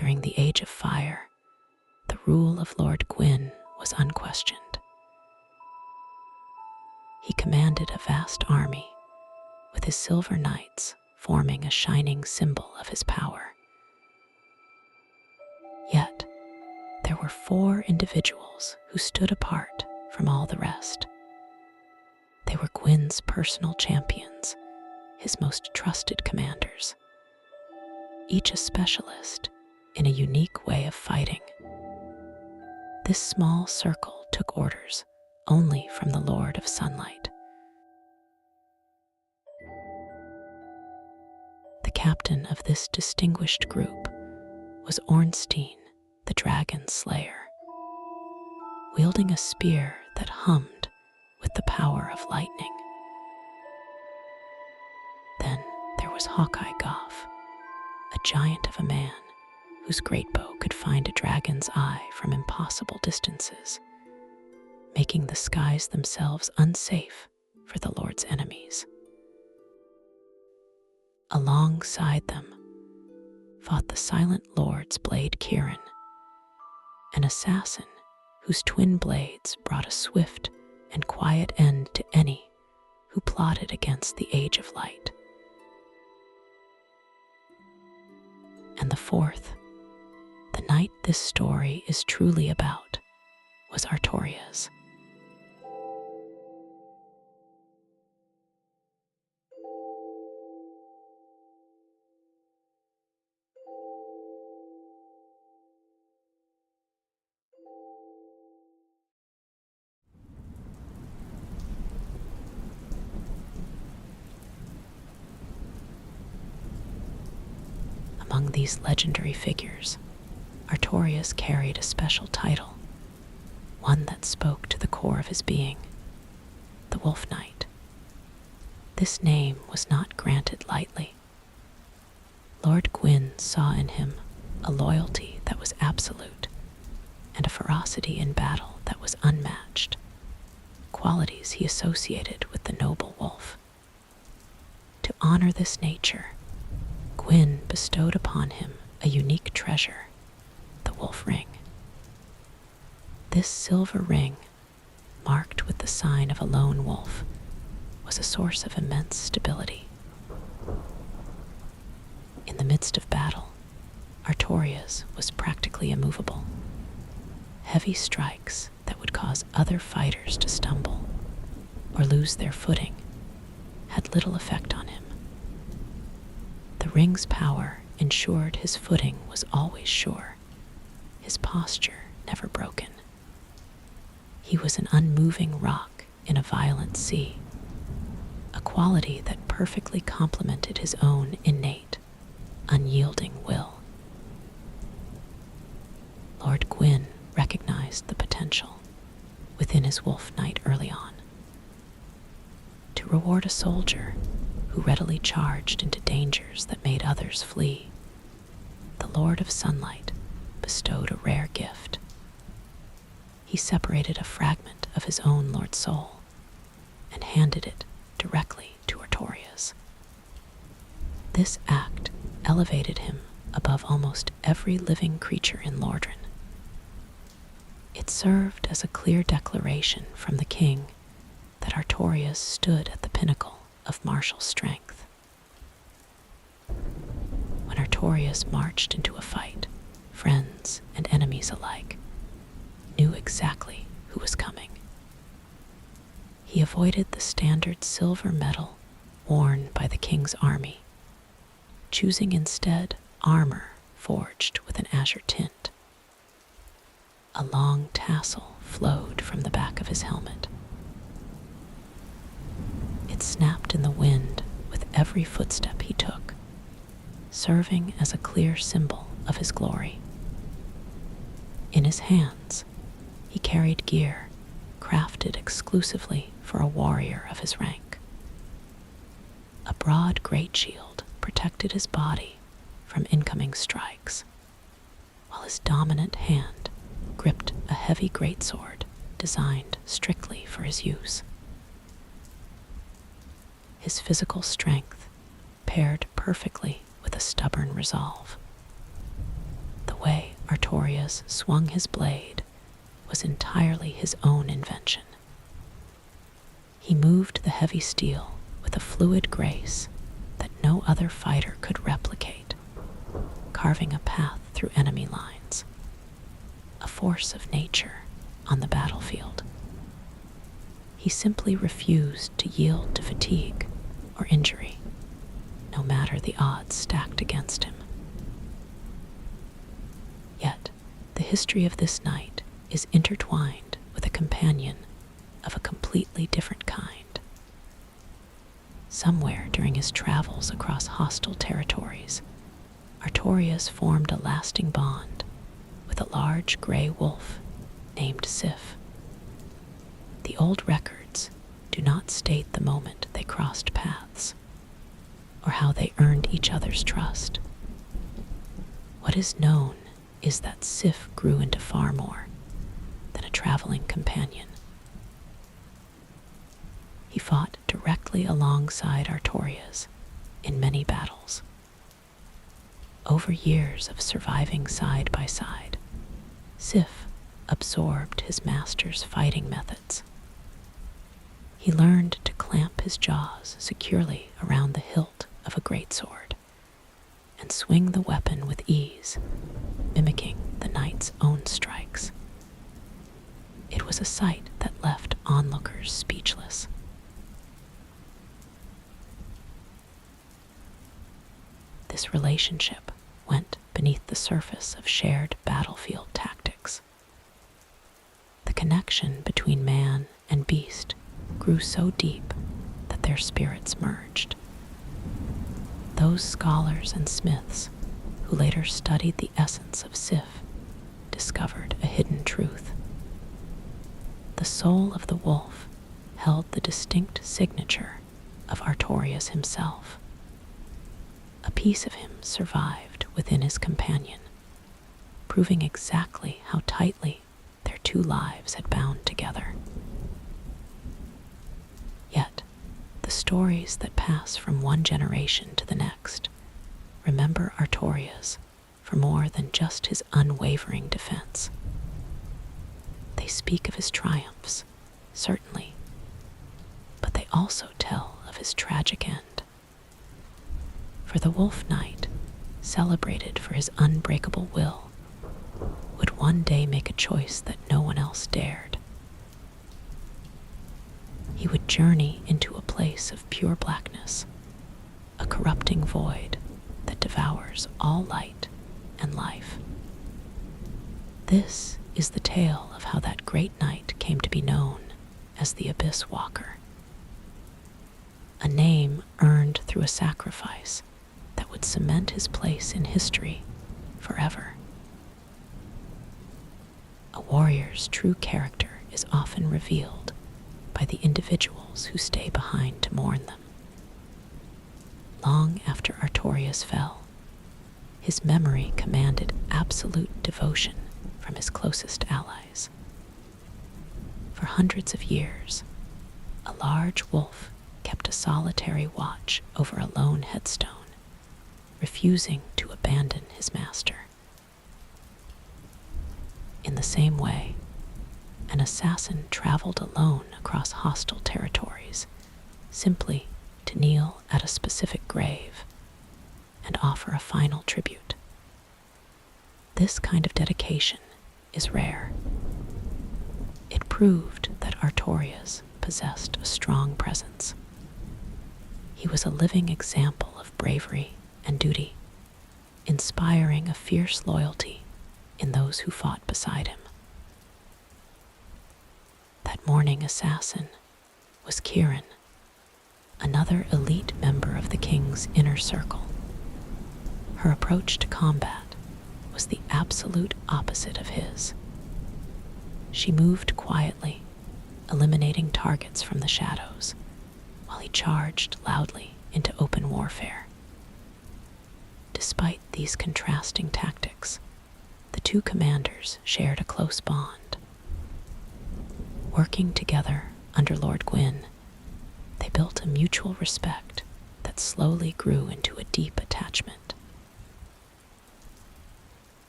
During the Age of Fire, the rule of Lord Gwyn was unquestioned. He commanded a vast army, with his silver knights forming a shining symbol of his power. Yet, there were 4 individuals who stood apart from all the rest. They were Gwyn's personal champions, his most trusted commanders, each a specialist in a unique way of fighting. This small circle took orders only from the Lord of Sunlight. The captain of this distinguished group was Ornstein, the dragon slayer, wielding a spear that hummed with the power of lightning. Then there was Hawkeye Goff, a giant of a man whose great bow could find a dragon's eye from impossible distances, making the skies themselves unsafe for the Lord's enemies. Alongside them fought the Silent Lord's blade Kieran, an assassin whose twin blades brought a swift and quiet end to any who plotted against the Age of Light. And the fourth, the knight this story is truly about, was Artorias. Among these legendary figures, Artorias carried a special title, one that spoke to the core of his being, the Wolf Knight. This name was not granted lightly. Lord Gwyn saw in him a loyalty that was absolute and a ferocity in battle that was unmatched, qualities he associated with the noble wolf. To honor this nature, Gwyn bestowed upon him a unique treasure, the wolf ring. This silver ring, marked with the sign of a lone wolf, was a source of immense stability. In the midst of battle, Artorias was practically immovable. Heavy strikes that would cause other fighters to stumble or lose their footing had little effect on him. The ring's power ensured his footing was always sure, his posture never broken. He was an unmoving rock in a violent sea, a quality that perfectly complemented his own innate, unyielding will. Lord Gwyn recognized the potential within his Wolf Knight early on. To reward a soldier who readily charged into dangers that made others flee, the Lord of Sunlight bestowed a rare gift. He separated a fragment of his own Lord Soul and handed it directly to Artorias. This act elevated him above almost every living creature in Lordran. It served as a clear declaration from the king that Artorias stood at the pinnacle of martial strength. When Artorias marched into a fight, friends and enemies alike knew exactly who was coming. He avoided the standard silver medal worn by the king's army, choosing instead armor forged with an azure tint. A long tassel flowed from the back of his helmet. It snapped in the wind with every footstep he took, serving as a clear symbol of his glory. In his hands, he carried gear crafted exclusively for a warrior of his rank. A broad great shield protected his body from incoming strikes, while his dominant hand gripped a heavy greatsword designed strictly for his use. His physical strength paired perfectly with a stubborn resolve. The way Artorias swung his blade was entirely his own invention. He moved the heavy steel with a fluid grace that no other fighter could replicate, carving a path through enemy lines, a force of nature on the battlefield. He simply refused to yield to fatigue or injury, no matter the odds stacked against him. Yet, the history of this knight is intertwined with a companion of a completely different kind. Somewhere during his travels across hostile territories, Artorias formed a lasting bond with a large gray wolf named Sif. The old records do not state the moment they crossed paths, or how they earned each other's trust. What is known is that Sif grew into far more than a traveling companion. He fought directly alongside Artorias in many battles. Over years of surviving side by side, Sif absorbed his master's fighting methods. He learned to clamp his jaws securely around the hilt of a greatsword and swing the weapon with ease, mimicking the knight's own strikes. It was a sight that left onlookers speechless. This relationship went beneath the surface of shared battlefield tactics. The connection between man and beast grew so deep that their spirits merged. Those scholars and smiths who later studied the essence of Sif discovered a hidden truth. The soul of the wolf held the distinct signature of Artorias himself. A piece of him survived within his companion, proving exactly how tightly their two lives had bound together. Yet, the stories that pass from one generation to the next remember Artorias for more than just his unwavering defense. They speak of his triumphs, certainly, but they also tell of his tragic end. For the Wolf Knight, celebrated for his unbreakable will, would one day make a choice that no one else dared. He would journey into a place of pure blackness, a corrupting void that devours all light and life. This is the tale of how that great knight came to be known as the Abysswalker, a name earned through a sacrifice that would cement his place in history forever. A warrior's true character is often revealed by the individuals who stay behind to mourn them. Long after Artorias fell, his memory commanded absolute devotion from his closest allies. For hundreds of years, a large wolf kept a solitary watch over a lone headstone, refusing to abandon his master. In the same way, an assassin traveled alone across hostile territories, simply to kneel at a specific grave and offer a final tribute. This kind of dedication is rare. It proved that Artorias possessed a strong presence. He was a living example of bravery and duty, inspiring a fierce loyalty in those who fought beside him. That morning assassin was Kieran, another elite member of the king's inner circle. Her approach to combat was the absolute opposite of his. She moved quietly, eliminating targets from the shadows, while he charged loudly into open warfare. Despite these contrasting tactics, the two commanders shared a close bond. Working together under Lord Gwyn, they built a mutual respect that slowly grew into a deep attachment.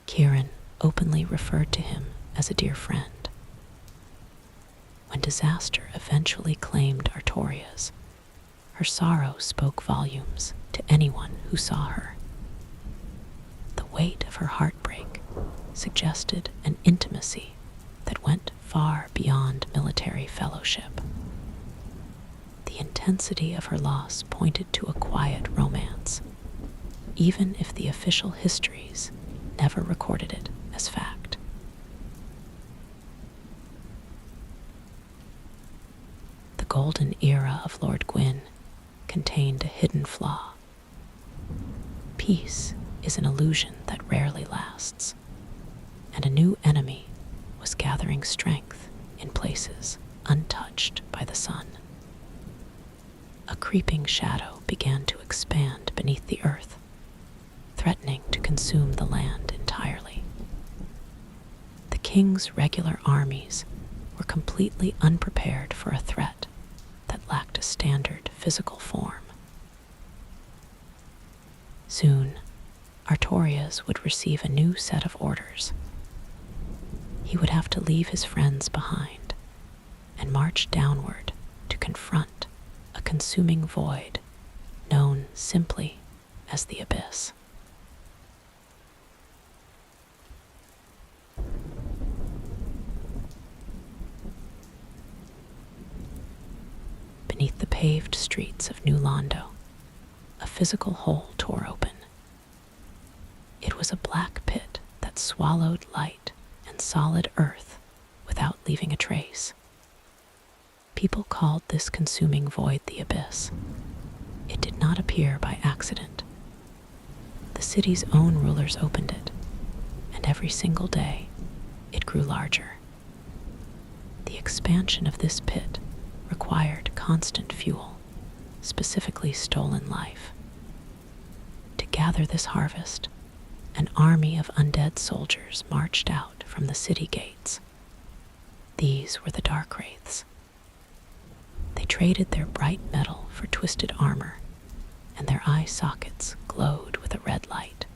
Kieran openly referred to him as a dear friend. When disaster eventually claimed Artorias, her sorrow spoke volumes to anyone who saw her. The weight of her heartbreak suggested an intimacy that went far beyond military fellowship. The intensity of her loss pointed to a quiet romance, even if the official histories never recorded it as fact. The golden era of Lord Gwyn contained a hidden flaw. Peace is an illusion that rarely lasts, and a new enemy was gathering strength in places untouched by the sun. A creeping shadow began to expand beneath the earth, threatening to consume the land entirely. The king's regular armies were completely unprepared for a threat that lacked a standard physical form. Soon, Artorias would receive a new set of orders. He would have to leave his friends behind and march downward to confront a consuming void known simply as the Abyss. Beneath the paved streets of New Londo, a physical hole tore open. It was a black pit that swallowed light and solid earth without leaving a trace. People called this consuming void the Abyss. It did not appear by accident. The city's own rulers opened it, and every single day it grew larger. The expansion of this pit required constant fuel, specifically stolen life. To gather this harvest, an army of undead soldiers marched out from the city gates. These were the Dark Wraiths. They traded their bright metal for twisted armor, and their eye sockets glowed with a red light.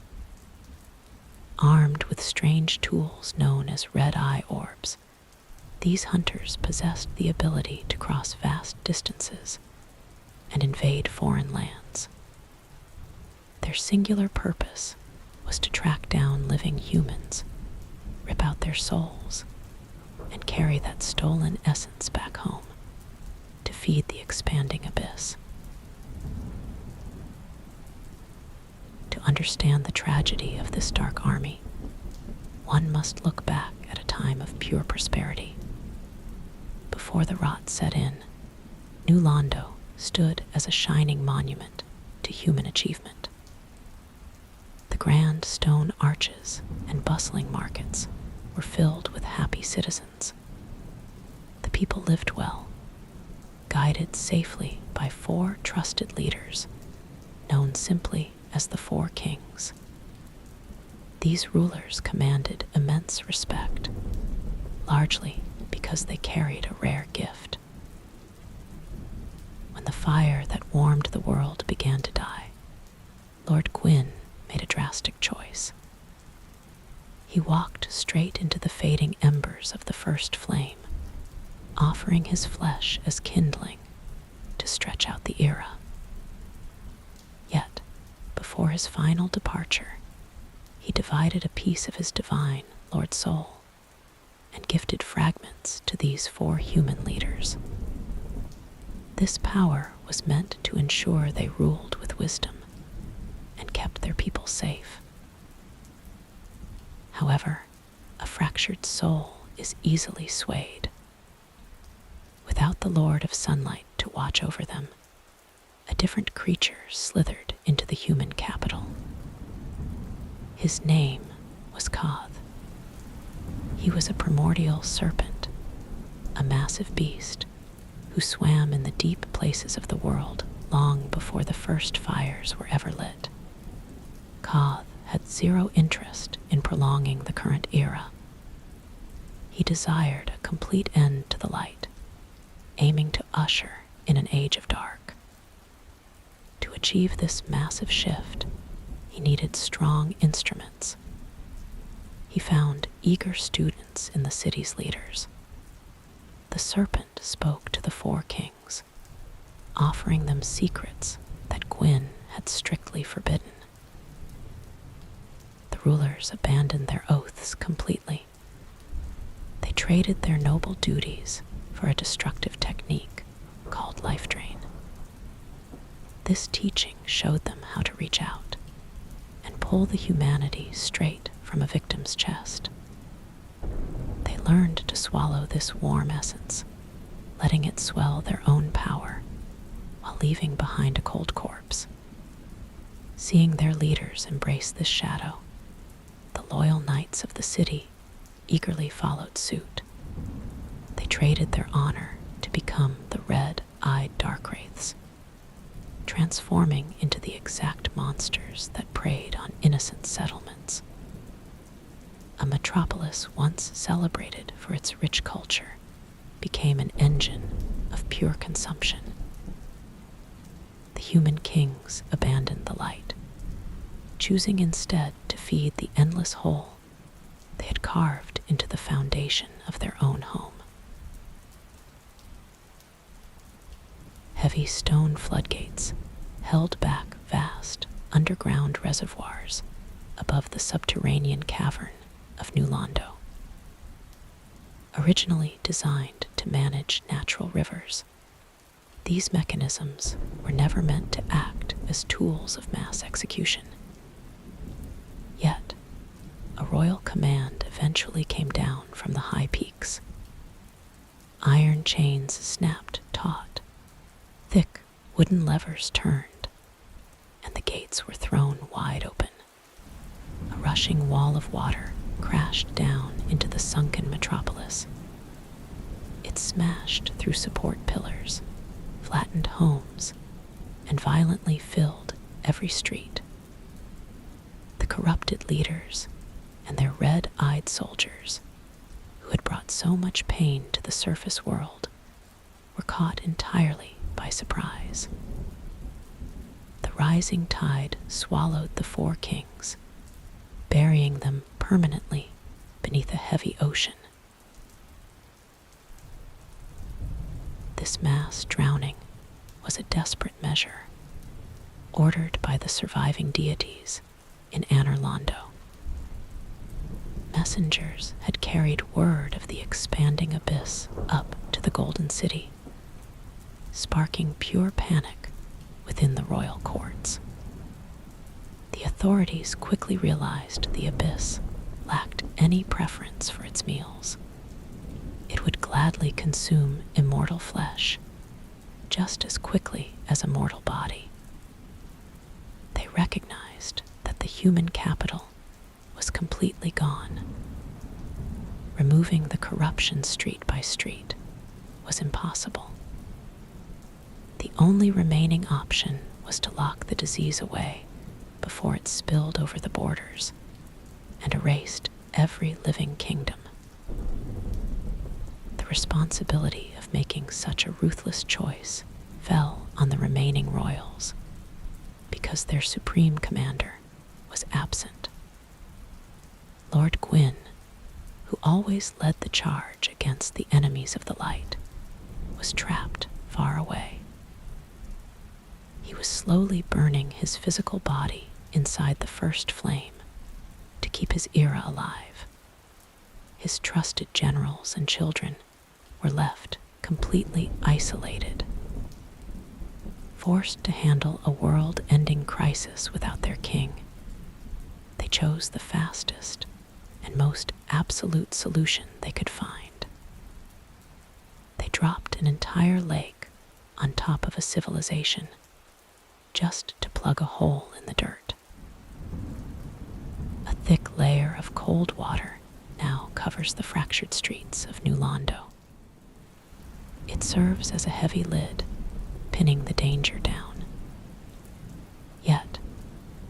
Armed with strange tools known as red-eye orbs, these hunters possessed the ability to cross vast distances and invade foreign lands. Their singular purpose was to track down living humans, rip out their souls, and carry that stolen essence back home to feed the expanding abyss. To understand the tragedy of this dark army, one must look back at a time of pure prosperity. Before the rot set in, New Londo stood as a shining monument to human achievement. The grand stone arches and bustling markets were filled with happy citizens. The people lived well, guided safely by 4 trusted leaders, known simply as the 4 Kings. These rulers commanded immense respect, largely because they carried a rare gift. When the fire that warmed the world began to die, Lord Gwyn made a drastic choice. He walked straight into the fading embers of the first flame, offering his flesh as kindling to stretch out the era. Yet, before his final departure, he divided a piece of his divine Lord Soul and gifted fragments to these 4 human leaders. This power was meant to ensure they ruled with wisdom and kept their people safe. However, a fractured soul is easily swayed. Without the Lord of Sunlight to watch over them, a different creature slithered into the human capital. His name was Koth. He was a primordial serpent, a massive beast who swam in the deep places of the world long before the first fires were ever lit. Koth had zero interest in prolonging the current era. He desired a complete end to the light, aiming to usher in an age of dark. To achieve this massive shift, he needed strong instruments. he found eager students in the city's leaders. The serpent spoke to the four kings, offering them secrets that Gwyn had strictly forbidden. The rulers abandoned their oaths completely. They traded their noble duties for a destructive technique called life drain. This teaching showed them how to reach out and pull the humanity straight from a victim's chest. They learned to swallow this warm essence, letting it swell their own power while leaving behind a cold corpse. Seeing their leaders embrace this shadow, the loyal knights of the city eagerly followed suit. They traded their honor to become the red-eyed Darkwraiths, transforming into the exact monsters that preyed on innocent settlements. A metropolis once celebrated for its rich culture became an engine of pure consumption. The human kings abandoned the light, choosing instead to feed the endless hole they had carved into the foundation of their own home. Heavy stone floodgates held back vast underground reservoirs above the subterranean cavern of New Londo. Originally designed to manage natural rivers, these mechanisms were never meant to act as tools of mass execution. Yet, a royal command eventually came down from the high peaks. Iron chains snapped taut, thick wooden levers turned, and the gates were thrown wide open. A rushing wall of water crashed down into the sunken metropolis. It smashed through support pillars, flattened homes, and violently filled every street. The corrupted leaders and their red-eyed soldiers, who had brought so much pain to the surface world, were caught entirely by surprise. The rising tide swallowed the four kings, burying them permanently beneath a heavy ocean. This mass drowning was a desperate measure, ordered by the surviving deities in Anor Londo. Messengers had carried word of the expanding abyss up to the Golden City, sparking pure panic within the royal courts. The authorities quickly realized the abyss lacked any preference for its meals. It would gladly consume immortal flesh just as quickly as a mortal body. They recognized that the human capital was completely gone. Removing the corruption street by street was impossible. The only remaining option was to lock the disease away before it spilled over the borders and erased every living kingdom. The responsibility of making such a ruthless choice fell on the remaining royals because their supreme commander was absent. Lord Gwyn, who always led the charge against the enemies of the light, was trapped far away. He was slowly burning his physical body inside the first flame to keep his era alive. His trusted generals and children were left completely isolated. Forced to handle a world-ending crisis without their king, they chose the fastest and most absolute solution they could find. They dropped an entire lake on top of a civilization just to plug a hole in the dirt. A thick layer of cold water now covers the fractured streets of New Londo. It serves as a heavy lid, pinning the danger down. Yet,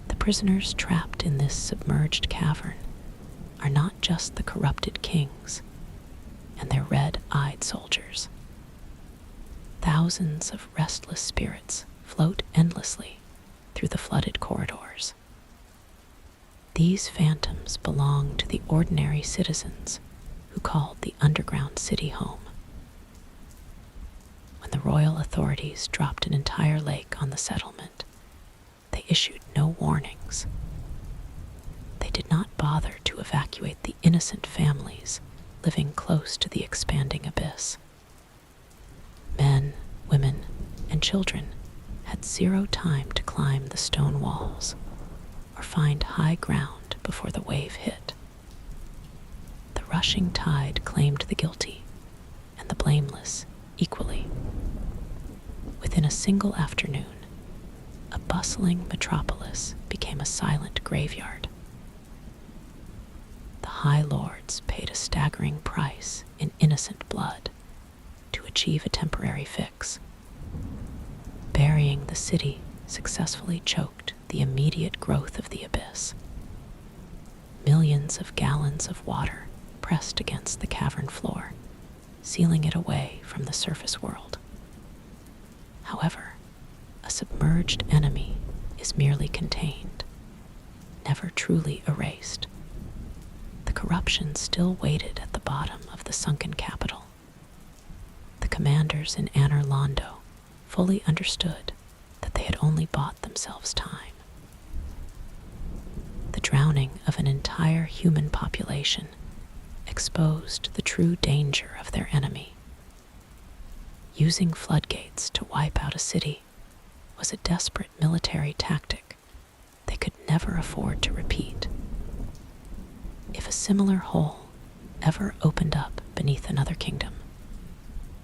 the prisoners trapped in this submerged cavern are not just the corrupted kings and their red-eyed soldiers. Thousands of restless spirits float endlessly through the flooded corridors. These phantoms belonged to the ordinary citizens who called the underground city home. When the royal authorities dropped an entire lake on the settlement, they issued no warnings. They did not bother to evacuate the innocent families living close to the expanding abyss. Men, women, and children had zero time to climb the stone walls or find high ground before the wave hit. The rushing tide claimed the guilty and the blameless equally. Within a single afternoon, a bustling metropolis became a silent graveyard. The High Lords paid a staggering price in innocent blood to achieve a temporary fix. Burying the city successfully choked the immediate growth of the abyss. Millions of gallons of water pressed against the cavern floor, sealing it away from the surface world. However, a submerged enemy is merely contained, never truly erased. The corruption still waited at the bottom of the sunken capital. The commanders in Londo fully understood that they had only bought themselves time. The drowning of an entire human population exposed the true danger of their enemy. Using floodgates to wipe out a city was a desperate military tactic they could never afford to repeat. If a similar hole ever opened up beneath another kingdom,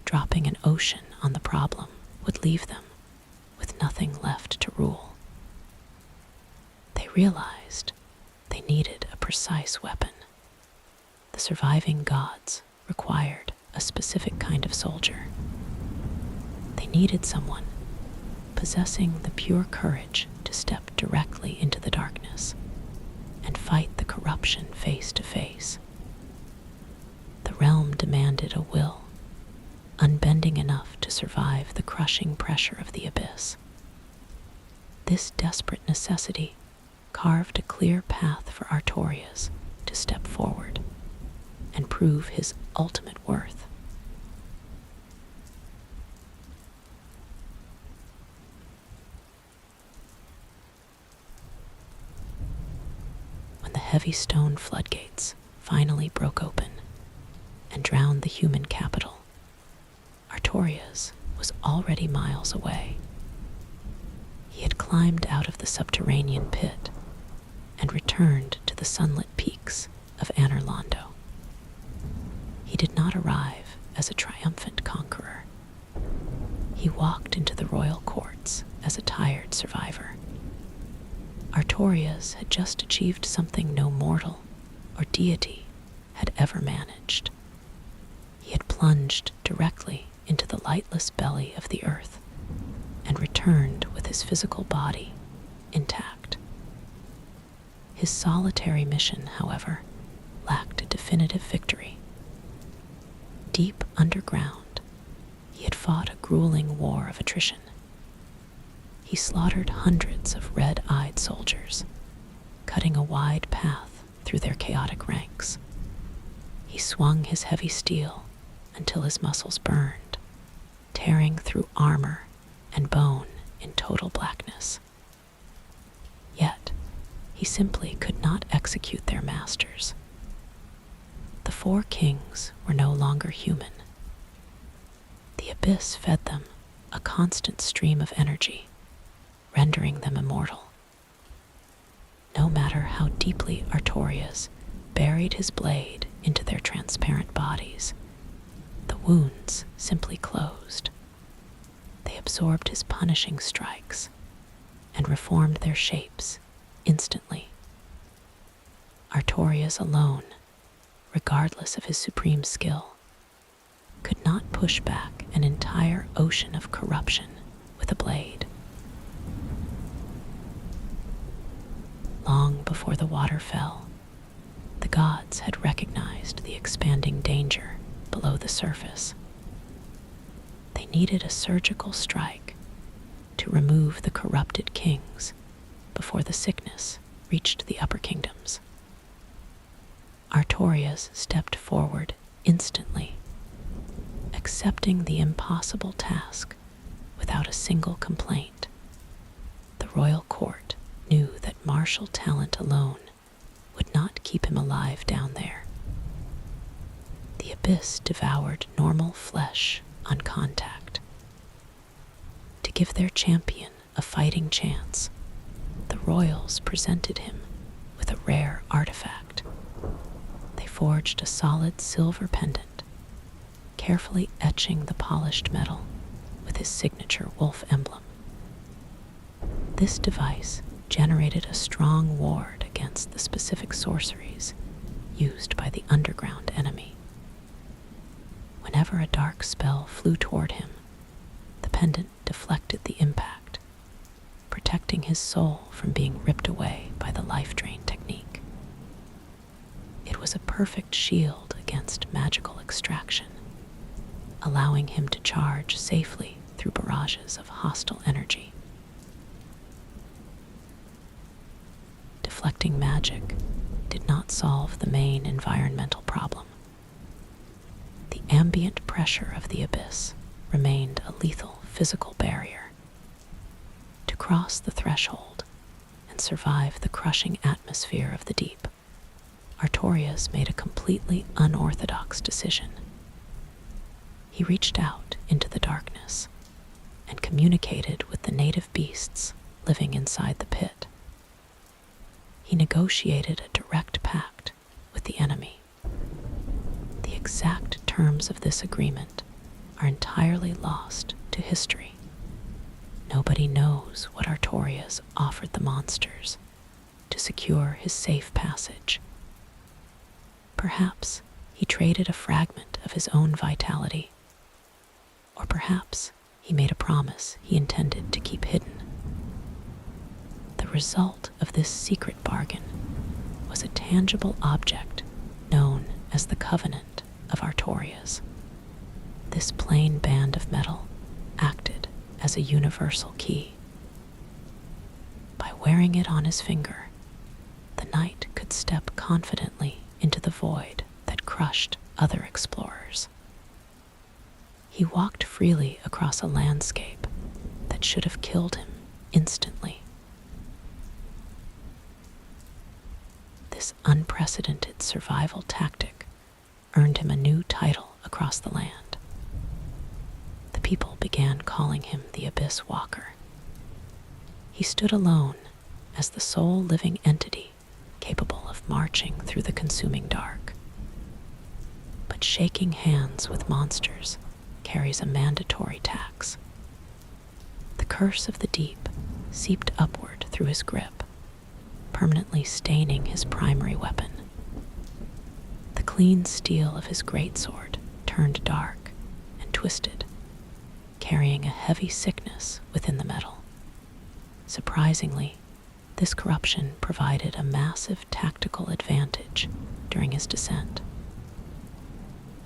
dropping an ocean on the problem would leave them with nothing left to rule. They realized they needed a precise weapon. The surviving gods required a specific kind of soldier. They needed someone possessing the pure courage to step directly into the darkness and fight the corruption face to face. The realm demanded a will, unbending enough to survive the crushing pressure of the abyss. This desperate necessity carved a clear path for Artorias to step forward and prove his ultimate worth. When the heavy stone floodgates finally broke open and drowned the human capital, Artorias was already miles away. He had climbed out of the subterranean pit and returned to the sunlit peaks of Londo. He did not arrive as a triumphant conqueror. He walked into the royal courts as a tired survivor. Artorias had just achieved something no mortal or deity had ever managed. He had plunged directly into the lightless belly of the earth and returned with his physical body intact. His solitary mission, however, lacked a definitive victory. Deep underground, he had fought a grueling war of attrition. He slaughtered hundreds of red-eyed soldiers, cutting a wide path through their chaotic ranks. He swung his heavy steel until his muscles burned, tearing through armor and bone in total blackness. Yet, he simply could not execute their masters. The four kings were no longer human. The abyss fed them a constant stream of energy, rendering them immortal. No matter how deeply Artorias buried his blade into their transparent bodies, the wounds simply closed. They absorbed his punishing strikes and reformed their shapes instantly. Artorias alone, regardless of his supreme skill, could not push back an entire ocean of corruption with a blade. Long before the water fell, the gods had recognized the expanding danger below the surface. They needed a surgical strike to remove the corrupted kings before the sickness reached the upper kingdoms. Artorias stepped forward instantly, accepting the impossible task without a single complaint. The royal court knew that martial talent alone would not keep him alive down there. The abyss devoured normal flesh on contact. To give their champion a fighting chance, the royals presented him with a rare artifact. They forged a solid silver pendant, carefully etching the polished metal with his signature wolf emblem. This device generated a strong ward against the specific sorceries used by the underground enemy. Whenever a dark spell flew toward him, the pendant deflected the impact, protecting his soul from being ripped away by the life drain technique. It was a perfect shield against magical extraction, allowing him to charge safely through barrages of hostile energy. Deflecting magic did not solve the main environmental problem. The ambient pressure of the abyss remained a lethal physical barrier. To cross the threshold and survive the crushing atmosphere of the deep, Artorias made a completely unorthodox decision. He reached out into the darkness and communicated with the native beasts living inside the pit. He negotiated a direct pact with the enemy. The exact terms of this agreement are entirely lost to history. Nobody knows what Artorias offered the monsters to secure his safe passage. Perhaps he traded a fragment of his own vitality, or perhaps he made a promise he intended to keep hidden. The result of this secret bargain was a tangible object known as the Covenant of Artorias. This plain band of metal acted as a universal key. By wearing it on his finger, the knight could step confidently into the void that crushed other explorers. He walked freely across a landscape that should have killed him instantly. This unprecedented survival tactic earned him a new title across the land. The people began calling him the Abysswalker. He stood alone as the sole living entity capable of marching through the consuming dark. But shaking hands with monsters carries a mandatory tax. The curse of the deep seeped upward through his grip, permanently staining his primary weapon. The clean steel of his greatsword turned dark and twisted, carrying a heavy sickness within the metal. Surprisingly, this corruption provided a massive tactical advantage during his descent.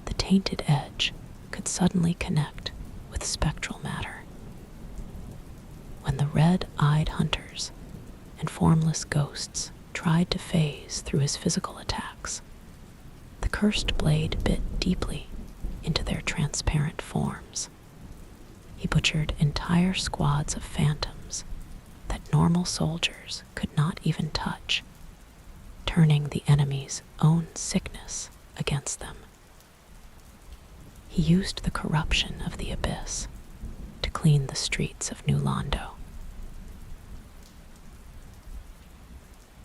The tainted edge could suddenly connect with spectral matter. When the red-eyed hunters and formless ghosts tried to phase through his physical attacks, the cursed blade bit deeply into their transparent forms. He butchered entire squads of phantoms that normal soldiers could not even touch, turning the enemy's own sickness against them. He used the corruption of the abyss to clean the streets of New Londo.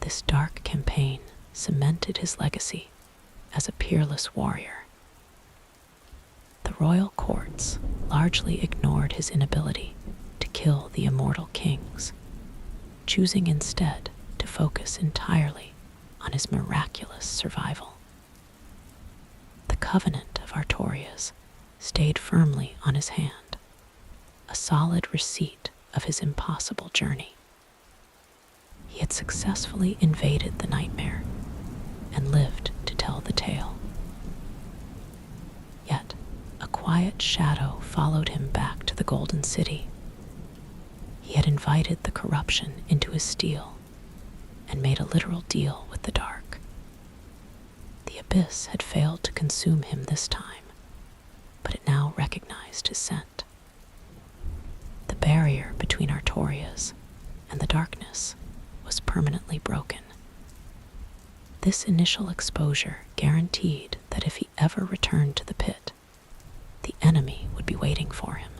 This dark campaign cemented his legacy as a peerless warrior. The royal courts largely ignored his inability to kill the immortal kings, choosing instead to focus entirely on his miraculous survival. The Covenant of Artorias stayed firmly on his hand, a solid receipt of his impossible journey. He had successfully invaded the nightmare and lived to tell the tale. Yet, a quiet shadow followed him back to the Golden City. He had invited the corruption into his steel, and made a literal deal with the dark. The abyss had failed to consume him this time, but it now recognized his scent. The barrier between Artorias and the darkness was permanently broken. This initial exposure guaranteed that if he ever returned to the pit, the enemy would be waiting for him.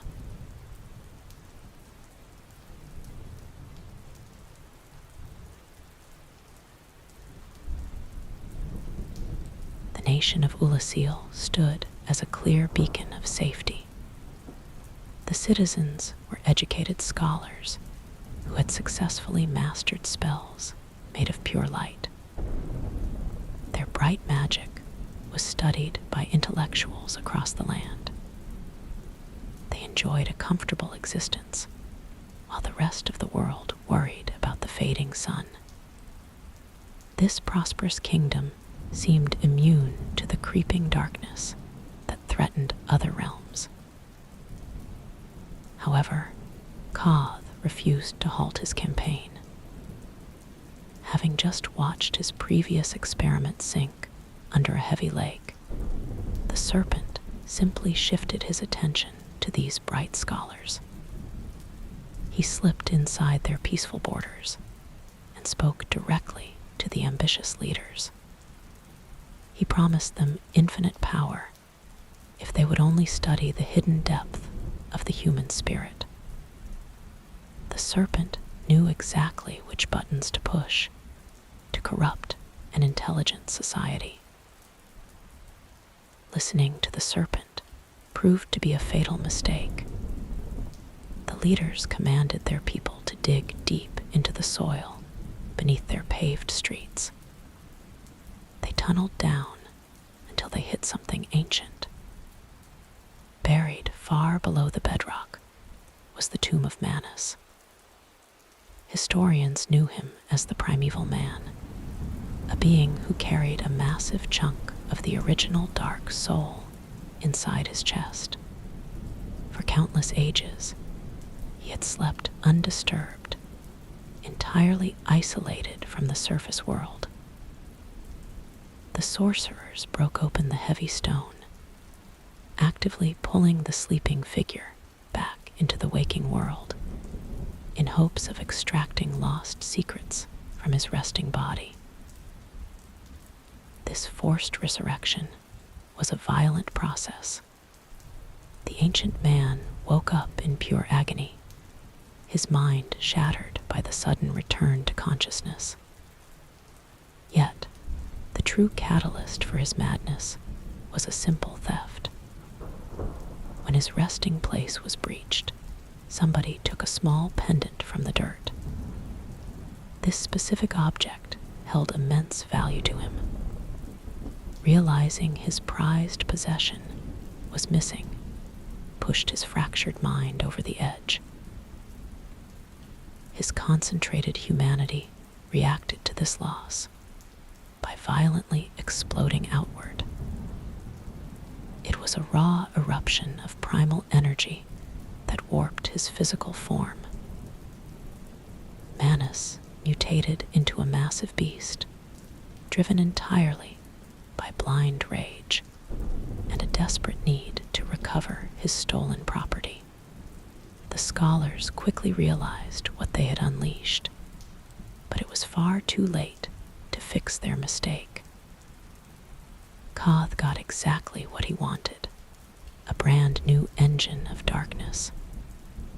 The nation of Oolacile stood as a clear beacon of safety. The citizens were educated scholars who had successfully mastered spells made of pure light. Their bright magic was studied by intellectuals across the land. They enjoyed a comfortable existence, while the rest of the world worried about the fading sun. This prosperous kingdom seemed immune to the creeping darkness that threatened other realms. However, Koth refused to halt his campaign. Having just watched his previous experiment sink under a heavy lake, the serpent simply shifted his attention to these bright scholars. He slipped inside their peaceful borders and spoke directly to the ambitious leaders. He promised them infinite power if they would only study the hidden depth of the human spirit. The serpent knew exactly which buttons to push to corrupt an intelligent society. Listening to the serpent proved to be a fatal mistake. The leaders commanded their people to dig deep into the soil beneath their paved streets. They tunneled down until they hit something ancient. Buried far below the bedrock was the tomb of Manus. Historians knew him as the primeval man, a being who carried a massive chunk of the original dark soul inside his chest. For countless ages, he had slept undisturbed, entirely isolated from the surface world. The sorcerers broke open the heavy stone, actively pulling the sleeping figure back into the waking world, in hopes of extracting lost secrets from his resting body. This forced resurrection was a violent process. The ancient man woke up in pure agony, his mind shattered by the sudden return to consciousness. Yet, the true catalyst for his madness was a simple theft. When his resting place was breached, somebody took a small pendant from the dirt. This specific object held immense value to him. Realizing his prized possession was missing pushed his fractured mind over the edge. His concentrated humanity reacted to this loss by violently exploding outward. It was a raw eruption of primal energy that warped his physical form. Manus mutated into a massive beast, driven entirely by blind rage and a desperate need to recover his stolen property. The scholars quickly realized what they had unleashed, but it was far too late to fix their mistake. Koth got exactly what he wanted, a brand new engine of darkness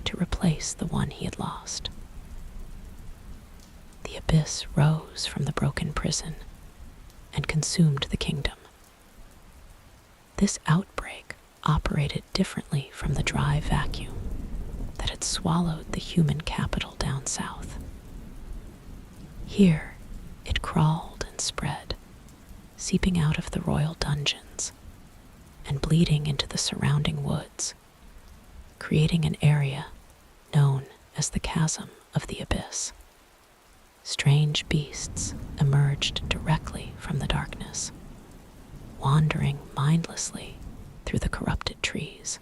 to replace the one he had lost. The abyss rose from the broken prison and consumed the kingdom. This outbreak operated differently from the dry vacuum that had swallowed the human capital down south. Here, it crawled and spread, seeping out of the royal dungeons and bleeding into the surrounding woods, creating an area known as the Chasm of the Abyss. Strange beasts emerged directly from the darkness, wandering mindlessly through the corrupted trees.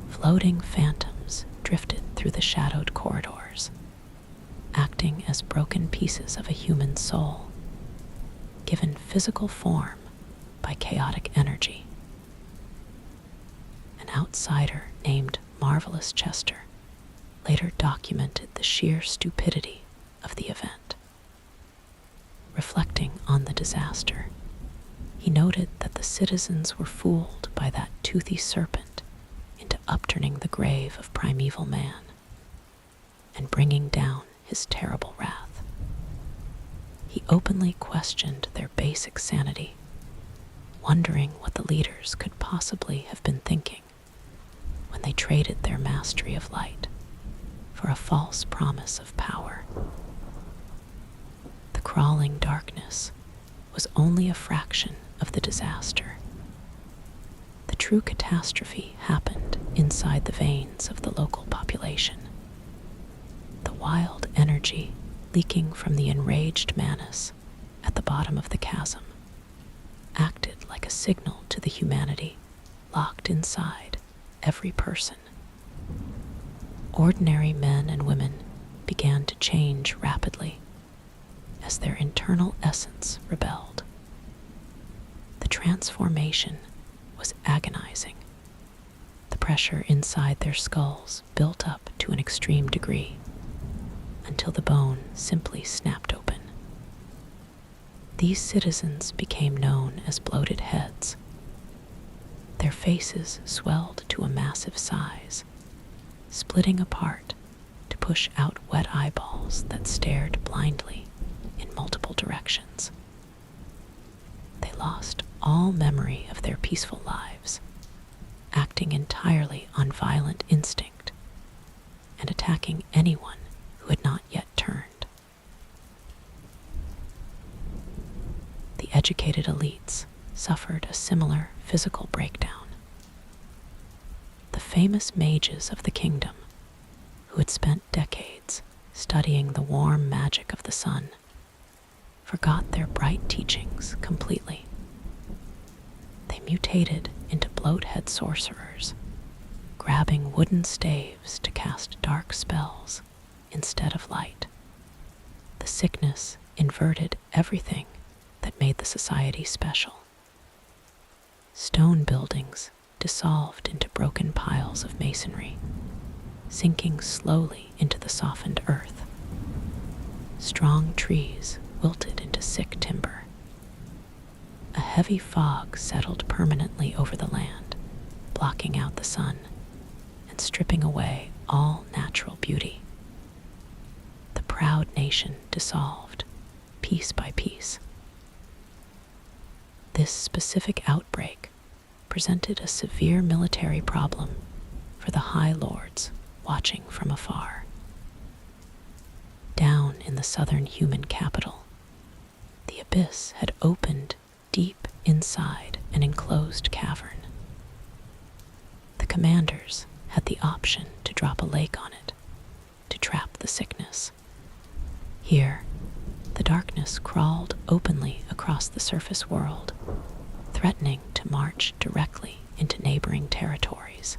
Floating phantoms drifted through the shadowed corridors, acting as broken pieces of a human soul, given physical form by chaotic energy. An outsider named Marvelous Chester later documented the sheer stupidity of the event. Reflecting on the disaster, he noted that the citizens were fooled by that toothy serpent into upturning the grave of primeval man and bringing down his terrible wrath. He openly questioned their basic sanity, wondering what the leaders could possibly have been thinking when they traded their mastery of light for a false promise of power. The crawling darkness was only a fraction of the disaster. The true catastrophe happened inside the veins of the local population. The wild energy leaking from the enraged Manus at the bottom of the chasm acted like a signal to the humanity locked inside every person. Ordinary men and women began to change rapidly as their internal essence rebelled. The transformation was agonizing. The pressure inside their skulls built up to an extreme degree until the bone simply snapped open. These citizens became known as bloated heads. Their faces swelled to a massive size, splitting apart to push out wet eyeballs that stared blindly in multiple directions. They lost all memory of their peaceful lives, acting entirely on violent instinct and attacking anyone who had not yet turned. The educated elites suffered a similar physical breakdown. The famous mages of the kingdom, who had spent decades studying the warm magic of the sun, forgot their bright teachings completely. They mutated into bloathead sorcerers, grabbing wooden staves to cast dark spells instead of light. The sickness inverted everything that made the society special. Stone buildings dissolved into broken piles of masonry, sinking slowly into the softened earth. Strong trees wilted into sick timber. A heavy fog settled permanently over the land, blocking out the sun and stripping away all natural beauty. The proud nation dissolved, piece by piece. This specific outbreak presented a severe military problem for the High Lords watching from afar. Down in the southern human capital, the abyss had opened deep inside an enclosed cavern. The commanders had the option to drop a lake on it, to trap the sickness. Here, the darkness crawled openly across the surface world, threatening to march directly into neighboring territories.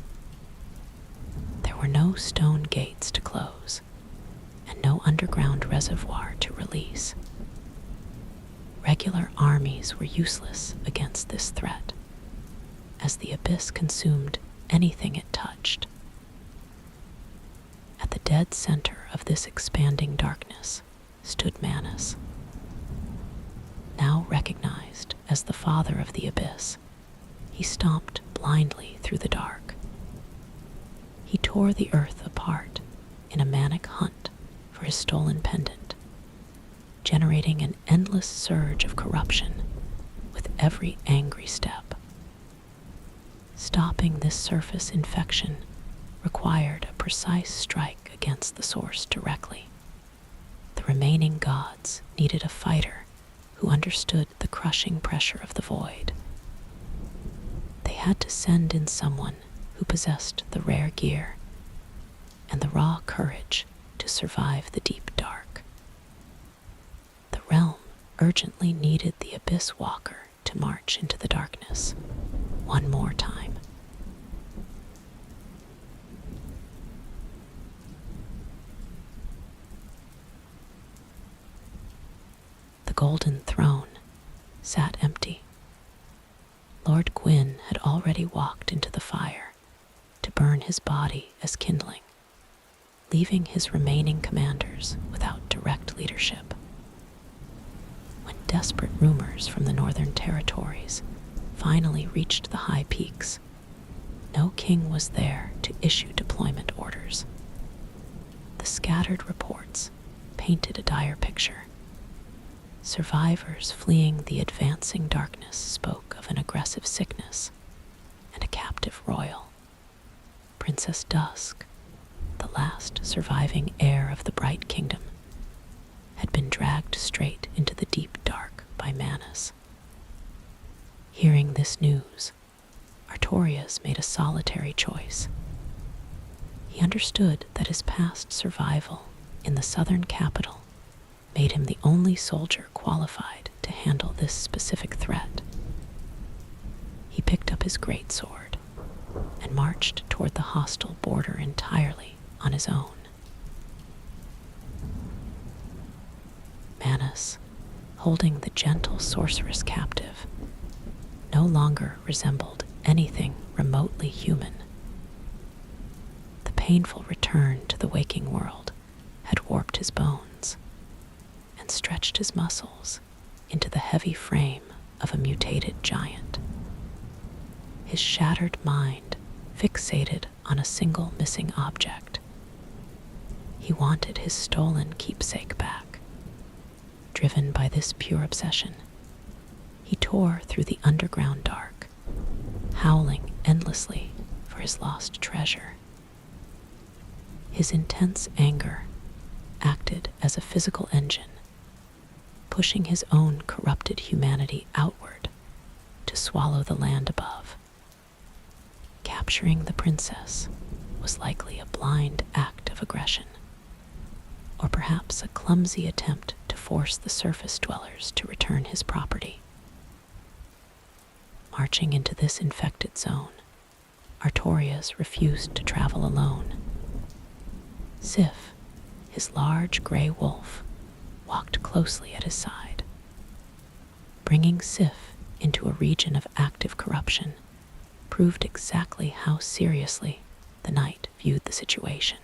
There were no stone gates to close, and no underground reservoir to release. Regular armies were useless against this threat, as the abyss consumed anything it touched. At the dead center of this expanding darkness stood Manus. Now recognized as the father of the abyss, he stomped blindly through the dark. He tore the earth apart in a manic hunt for his stolen pendant, generating an endless surge of corruption with every angry step. Stopping this surface infection required a precise strike against the source directly. The remaining gods needed a fighter who understood the crushing pressure of the void. They had to send in someone who possessed the rare gear and the raw courage to survive the deep dark. The realm urgently needed the Abysswalker to march into the darkness one more time. golden throne sat empty. Lord Gwyn had already walked into the fire to burn his body as kindling, leaving his remaining commanders without direct leadership. When desperate rumors from the northern territories finally reached the high peaks, no king was there to issue deployment orders. The scattered reports painted a dire picture. Survivors fleeing the advancing darkness spoke of an aggressive sickness and a captive royal. Princess Dusk, the last surviving heir of the Bright Kingdom, had been dragged straight into the deep dark by Manus. Hearing this news, Artorias made a solitary choice. He understood that his past survival in the southern capital made him the only soldier qualified to handle this specific threat. He picked up his greatsword and marched toward the hostile border entirely on his own. Manus, holding the gentle sorceress captive, no longer resembled anything remotely human. The painful return to the waking world had warped his bones and stretched his muscles into the heavy frame of a mutated giant. His shattered mind fixated on a single missing object. He wanted his stolen keepsake back. Driven by this pure obsession, he tore through the underground dark, howling endlessly for his lost treasure. His intense anger acted as a physical engine, pushing his own corrupted humanity outward to swallow the land above. Capturing the princess was likely a blind act of aggression, or perhaps a clumsy attempt to force the surface dwellers to return his property. Marching into this infected zone, Artorias refused to travel alone. Sif, his large gray wolf, walked closely at his side. Bringing Sif into a region of active corruption proved exactly how seriously the knight viewed the situation.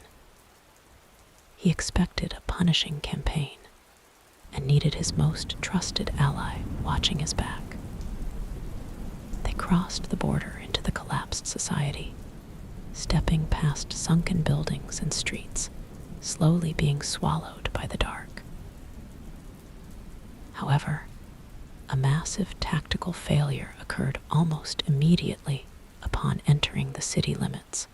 He expected a punishing campaign and needed his most trusted ally watching his back. They crossed the border into the collapsed society, stepping past sunken buildings and streets, slowly being swallowed by the dark. However, a massive tactical failure occurred almost immediately upon entering the city limits.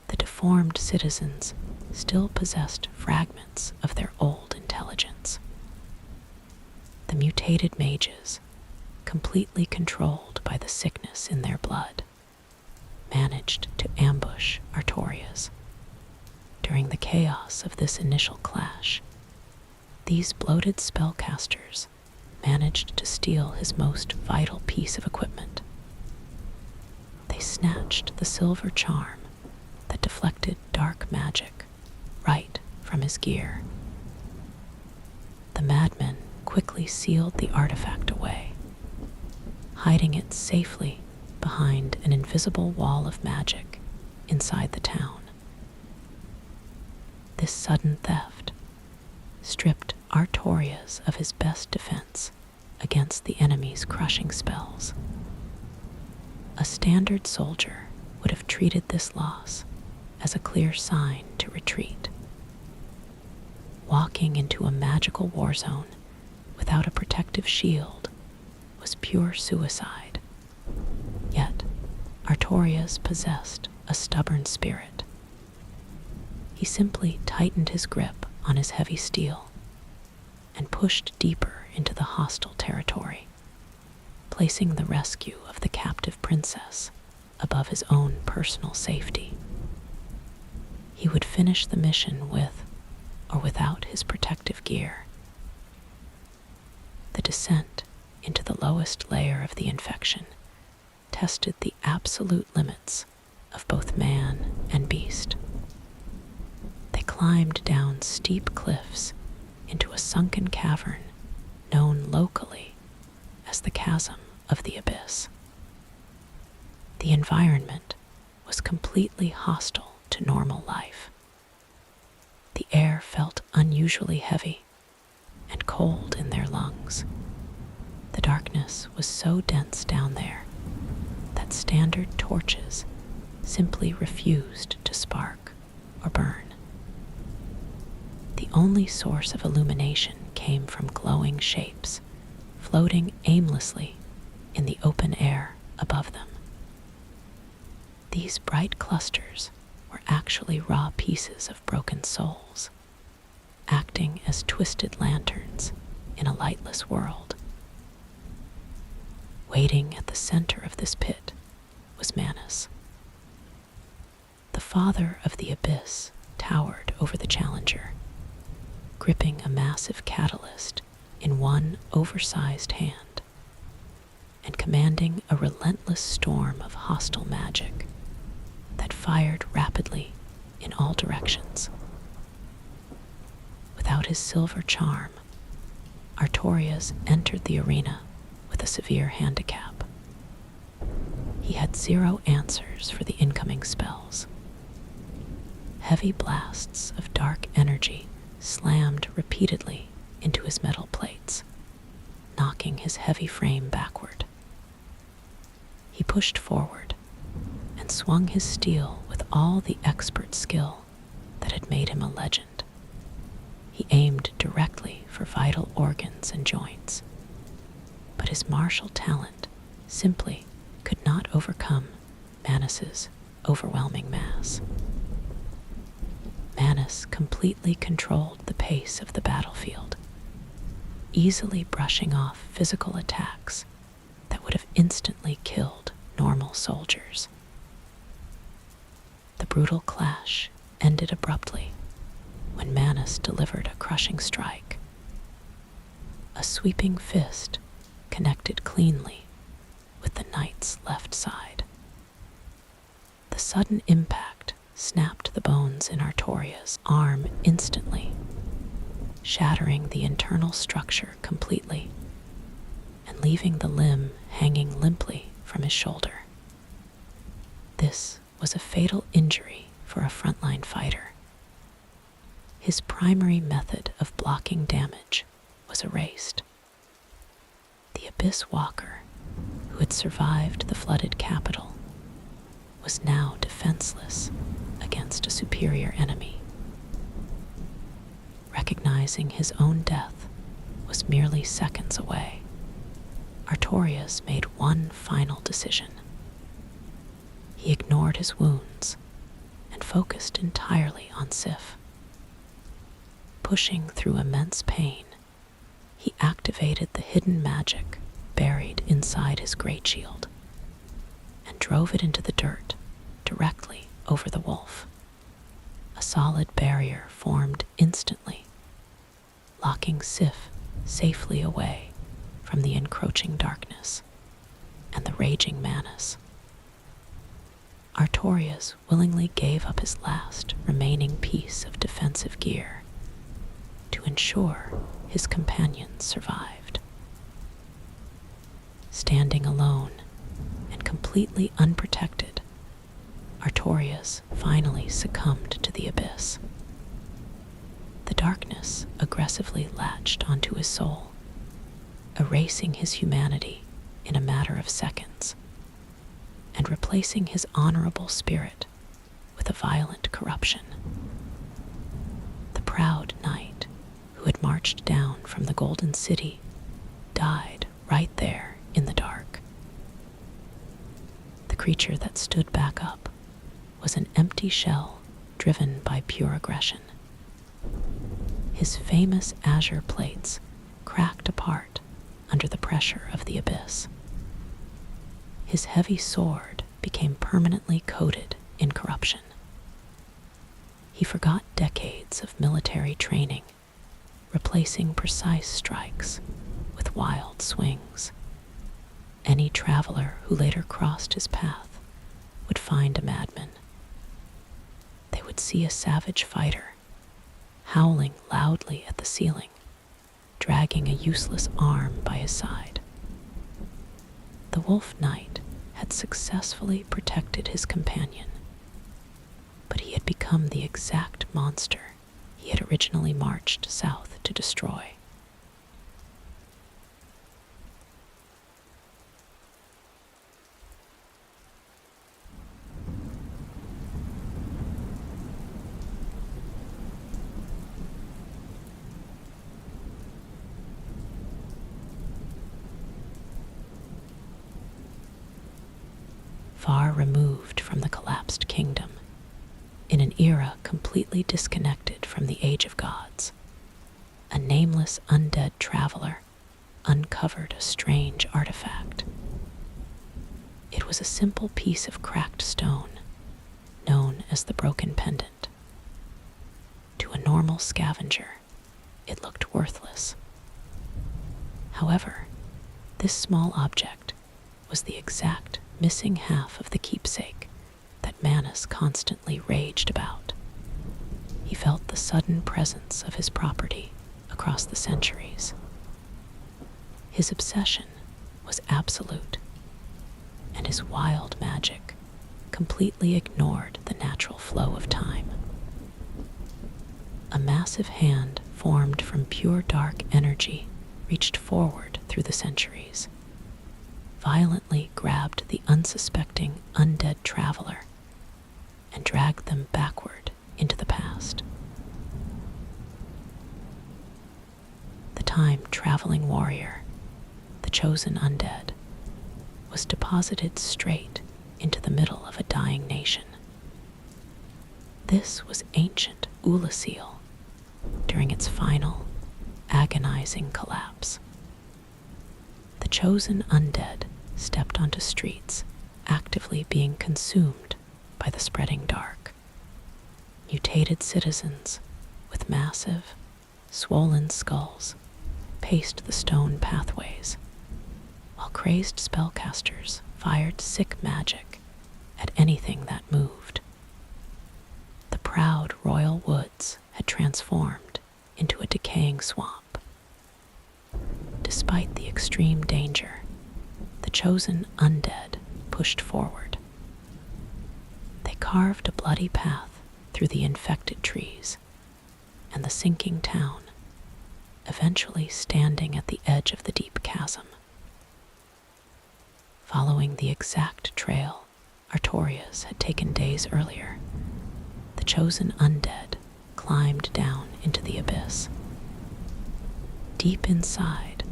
The deformed citizens still possessed fragments of their old intelligence. The mutated mages, completely controlled by the sickness in their blood, managed to ambush Artorias. During the chaos of this initial clash, these bloated spellcasters managed to steal his most vital piece of equipment. They snatched the silver charm that deflected dark magic right from his gear. The madmen quickly sealed the artifact away, hiding it safely behind an invisible wall of magic inside the town. This sudden theft stripped Artorias of his best defense against the enemy's crushing spells. A standard soldier would have treated this loss as a clear sign to retreat. Walking into a magical war zone without a protective shield was pure suicide. Yet, Artorias possessed a stubborn spirit. He simply tightened his grip on his heavy steel and pushed deeper into the hostile territory, placing the rescue of the captive princess above his own personal safety. He would finish the mission with or without his protective gear. The descent into the lowest layer of the infection tested the absolute limits of both man and beast. They climbed down steep cliffs into a sunken cavern known locally as the Chasm of the Abyss. The environment was completely hostile to normal life. The air felt unusually heavy and cold in their lungs. The darkness was so dense down there that standard torches simply refused to spark or burn. The only source of illumination came from glowing shapes floating aimlessly in the open air above them. These bright clusters were actually raw pieces of broken souls, acting as twisted lanterns in a lightless world. Waiting at the center of this pit was Manus. The father of the abyss towered over the challenger, gripping a massive catalyst in one oversized hand and commanding a relentless storm of hostile magic that fired rapidly in all directions. Without his silver charm, Artorias entered the arena with a severe handicap. He had 0 answers for the incoming spells. Heavy blasts of dark energy slammed repeatedly into his metal plates, knocking his heavy frame backward. He pushed forward and swung his steel with all the expert skill that had made him a legend. He aimed directly for vital organs and joints, but his martial talent simply could not overcome Manus's overwhelming mass. Manus completely controlled the pace of the battlefield, easily brushing off physical attacks that would have instantly killed normal soldiers. The brutal clash ended abruptly when Manus delivered a crushing strike. A sweeping fist connected cleanly with the knight's left side. The sudden impact snapped the bones in Artorias' arm instantly, shattering the internal structure completely and leaving the limb hanging limply from his shoulder. This was a fatal injury for a frontline fighter. His primary method of blocking damage was erased. The Abysswalker, who had survived the flooded capital, was now defenseless against a superior enemy. Recognizing his own death was merely seconds away, Artorias made one final decision. He ignored his wounds and focused entirely on Sif. Pushing through immense pain, he activated the hidden magic buried inside his great shield and drove it into the dirt directly over the wolf. A solid barrier formed instantly, locking Sif safely away from the encroaching darkness and the raging Manus. Artorias willingly gave up his last remaining piece of defensive gear to ensure his companions survived. Standing alone and completely unprotected, Artorias finally succumbed to the abyss. The darkness aggressively latched onto his soul, erasing his humanity in a matter of seconds, and replacing his honorable spirit with a violent corruption. The proud knight who had marched down from the Golden City died right there in the dark. The creature that stood back up was an empty shell driven by pure aggression. His famous azure plates cracked apart under the pressure of the abyss. His heavy sword became permanently coated in corruption. He forgot decades of military training, replacing precise strikes with wild swings. Any traveler who later crossed his path would find a madman. They would see a savage fighter, howling loudly at the ceiling, dragging a useless arm by his side. The Wolf Knight had successfully protected his companion, but he had become the exact monster he had originally marched south to destroy. Far removed from the collapsed kingdom, in an era completely disconnected from the Age of Gods, a nameless undead traveler uncovered a strange artifact. It was a simple piece of cracked stone, known as the Broken Pendant. To a normal scavenger, it looked worthless. However, this small object was the exact missing half of the keepsake that Manus constantly raged about. He felt the sudden presence of his property across the centuries. His obsession was absolute, and his wild magic completely ignored the natural flow of time. A massive hand formed from pure dark energy reached forward through the centuries, violently grabbed the unsuspecting undead traveler and dragged them backward into the past. The time-traveling warrior, the chosen undead, was deposited straight into the middle of a dying nation. This was ancient Oolacile during its final, agonizing collapse. The chosen undead stepped onto streets actively being consumed by the spreading dark. Mutated citizens with massive, swollen skulls paced the stone pathways, while crazed spellcasters fired sick magic at anything that moved. The proud royal woods had transformed into a decaying swamp. Despite the extreme danger, the chosen undead pushed forward. They carved a bloody path through the infected trees and the sinking town, eventually standing at the edge of the deep chasm. Following the exact trail Artorias had taken days earlier, the chosen undead climbed down into the abyss. Deep inside,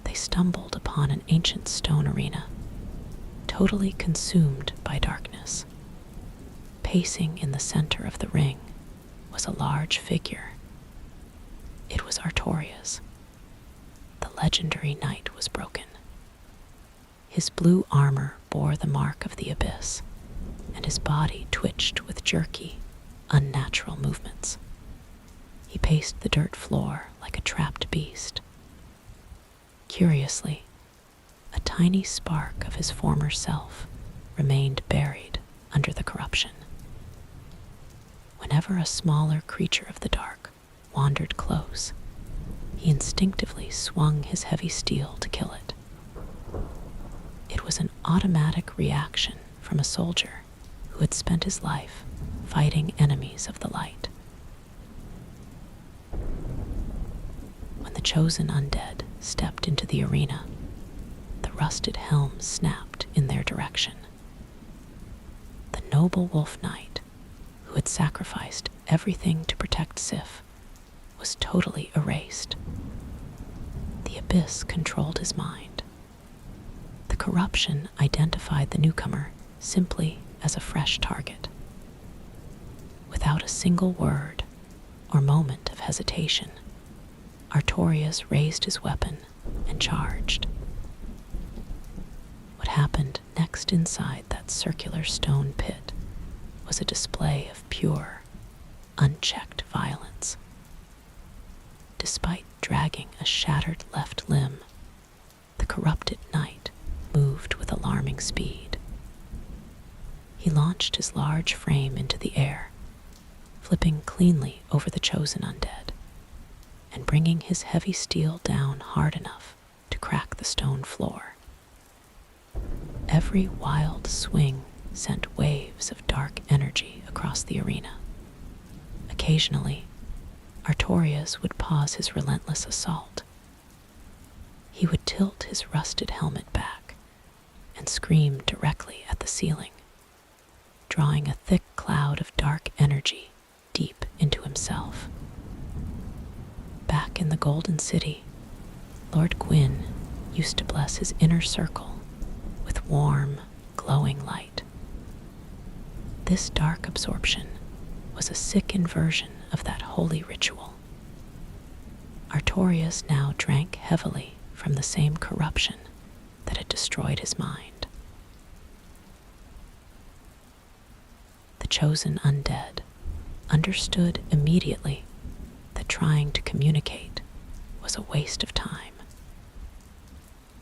they stumbled upon an ancient stone arena, totally consumed by darkness. Pacing in the center of the ring was a large figure. It was Artorias. The legendary knight was broken. His blue armor bore the mark of the abyss, and his body twitched with jerky, unnatural movements. He paced the dirt floor like a trapped beast. Curiously, a tiny spark of his former self remained buried under the corruption. Whenever a smaller creature of the dark wandered close, he instinctively swung his heavy steel to kill it. It was an automatic reaction from a soldier who had spent his life fighting enemies of the light. When the chosen undead stepped into the arena, the rusted helm snapped in their direction. The noble Wolf Knight, who had sacrificed everything to protect Sif, was totally erased. The abyss controlled his mind. The corruption identified the newcomer simply as a fresh target. Without a single word or moment of hesitation, Artorias raised his weapon and charged. What happened next inside that circular stone pit was a display of pure, unchecked violence. Despite dragging a shattered left limb, the corrupted knight moved with alarming speed. He launched his large frame into the air, flipping cleanly over the chosen undead, and bringing his heavy steel down hard enough to crack the stone floor. Every wild swing sent waves of dark energy across the arena. Occasionally, Artorias would pause his relentless assault. He would tilt his rusted helmet back and scream directly at the ceiling, drawing a thick cloud of dark energy deep into himself. Back in the Golden City, Lord Gwyn used to bless his inner circle with warm, glowing light. This dark absorption was a sick inversion of that holy ritual. Artorias now drank heavily from the same corruption that had destroyed his mind. The chosen undead understood immediately that trying to communicate was a waste of time.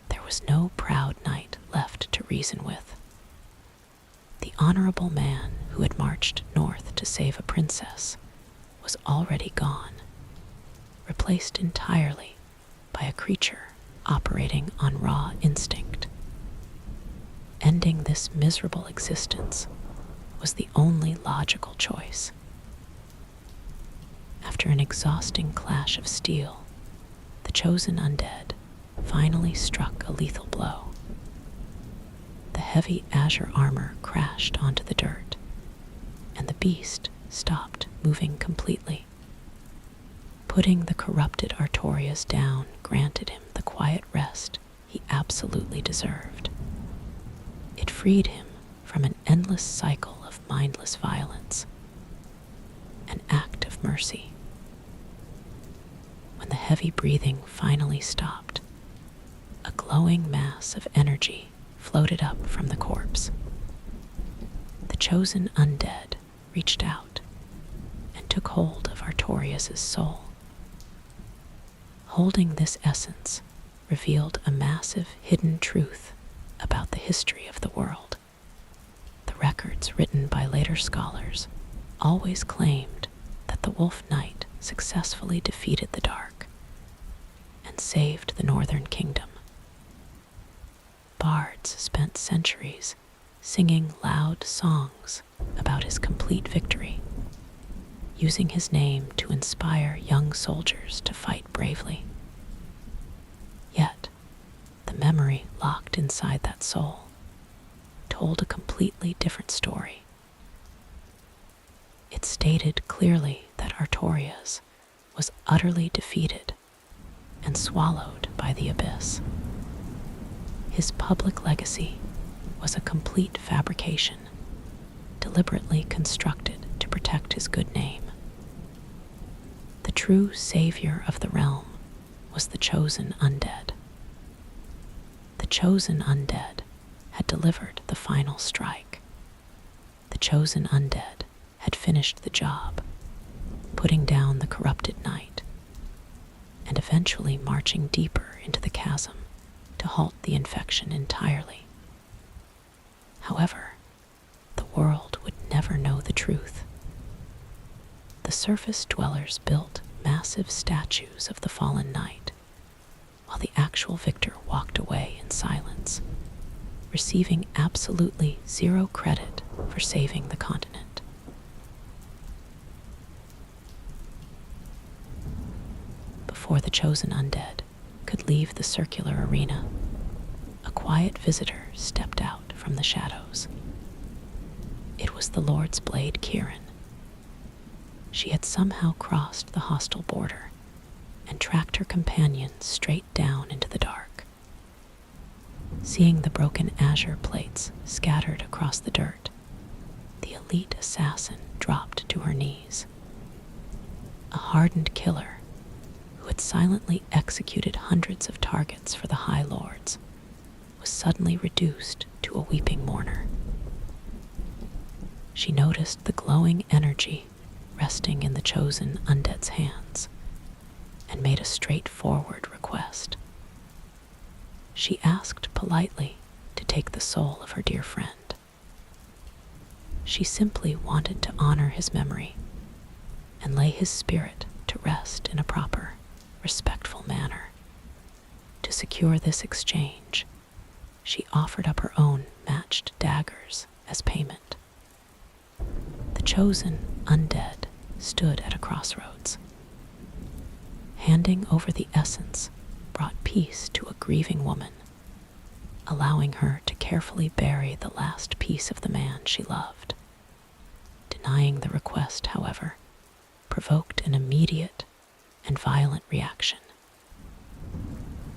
There was no proud knight left to reason with. The honorable man who had marched north to save a princess was already gone, replaced entirely by a creature operating on raw instinct. Ending this miserable existence was the only logical choice. After an exhausting clash of steel, the chosen undead finally struck a lethal blow. The heavy azure armor crashed onto the dirt, and the beast stopped moving completely. Putting the corrupted Artorias down granted him the quiet rest he absolutely deserved. It freed him from an endless cycle of mindless violence, an act of mercy. When the heavy breathing finally stopped, a glowing mass of energy floated up from the corpse. The chosen undead reached out and took hold of Artorias' soul. Holding this essence revealed a massive hidden truth about the history of the world. The records written by later scholars always claimed that the Wolf Knight successfully defeated the Dark and saved the Northern Kingdom. Bards spent centuries singing loud songs about his complete victory, using his name to inspire young soldiers to fight bravely. Yet, the memory locked inside that soul told a completely different story. It stated clearly that Artorias was utterly defeated and swallowed by the abyss. His public legacy was a complete fabrication, deliberately constructed to protect his good name. The true savior of the realm was the chosen undead. The chosen undead had delivered the final strike. The chosen undead had finished the job, putting down the corrupted knight, and eventually marching deeper into the chasm to halt the infection entirely. However, the world would never know the truth. The surface dwellers built massive statues of the fallen knight, while the actual victor walked away in silence, receiving absolutely zero credit for saving the continent. Before the chosen undead could leave the circular arena, a quiet visitor stepped out from the shadows. It was the Lord's Blade Kieran. She had somehow crossed the hostile border and tracked her companion straight down into the dark. Seeing the broken azure plates scattered across the dirt, the elite assassin dropped to her knees. A hardened killer who had silently executed hundreds of targets for the High Lords was suddenly reduced to a weeping mourner. She noticed the glowing energy resting in the chosen undead's hands and made a straightforward request. She asked politely to take the soul of her dear friend. She simply wanted to honor his memory and lay his spirit to rest in a proper respectful manner. To secure this exchange, she offered up her own matched daggers as payment. The chosen undead stood at a crossroads. Handing over the essence brought peace to a grieving woman, allowing her to carefully bury the last piece of the man she loved. Denying the request, however, provoked an immediate and violent reaction.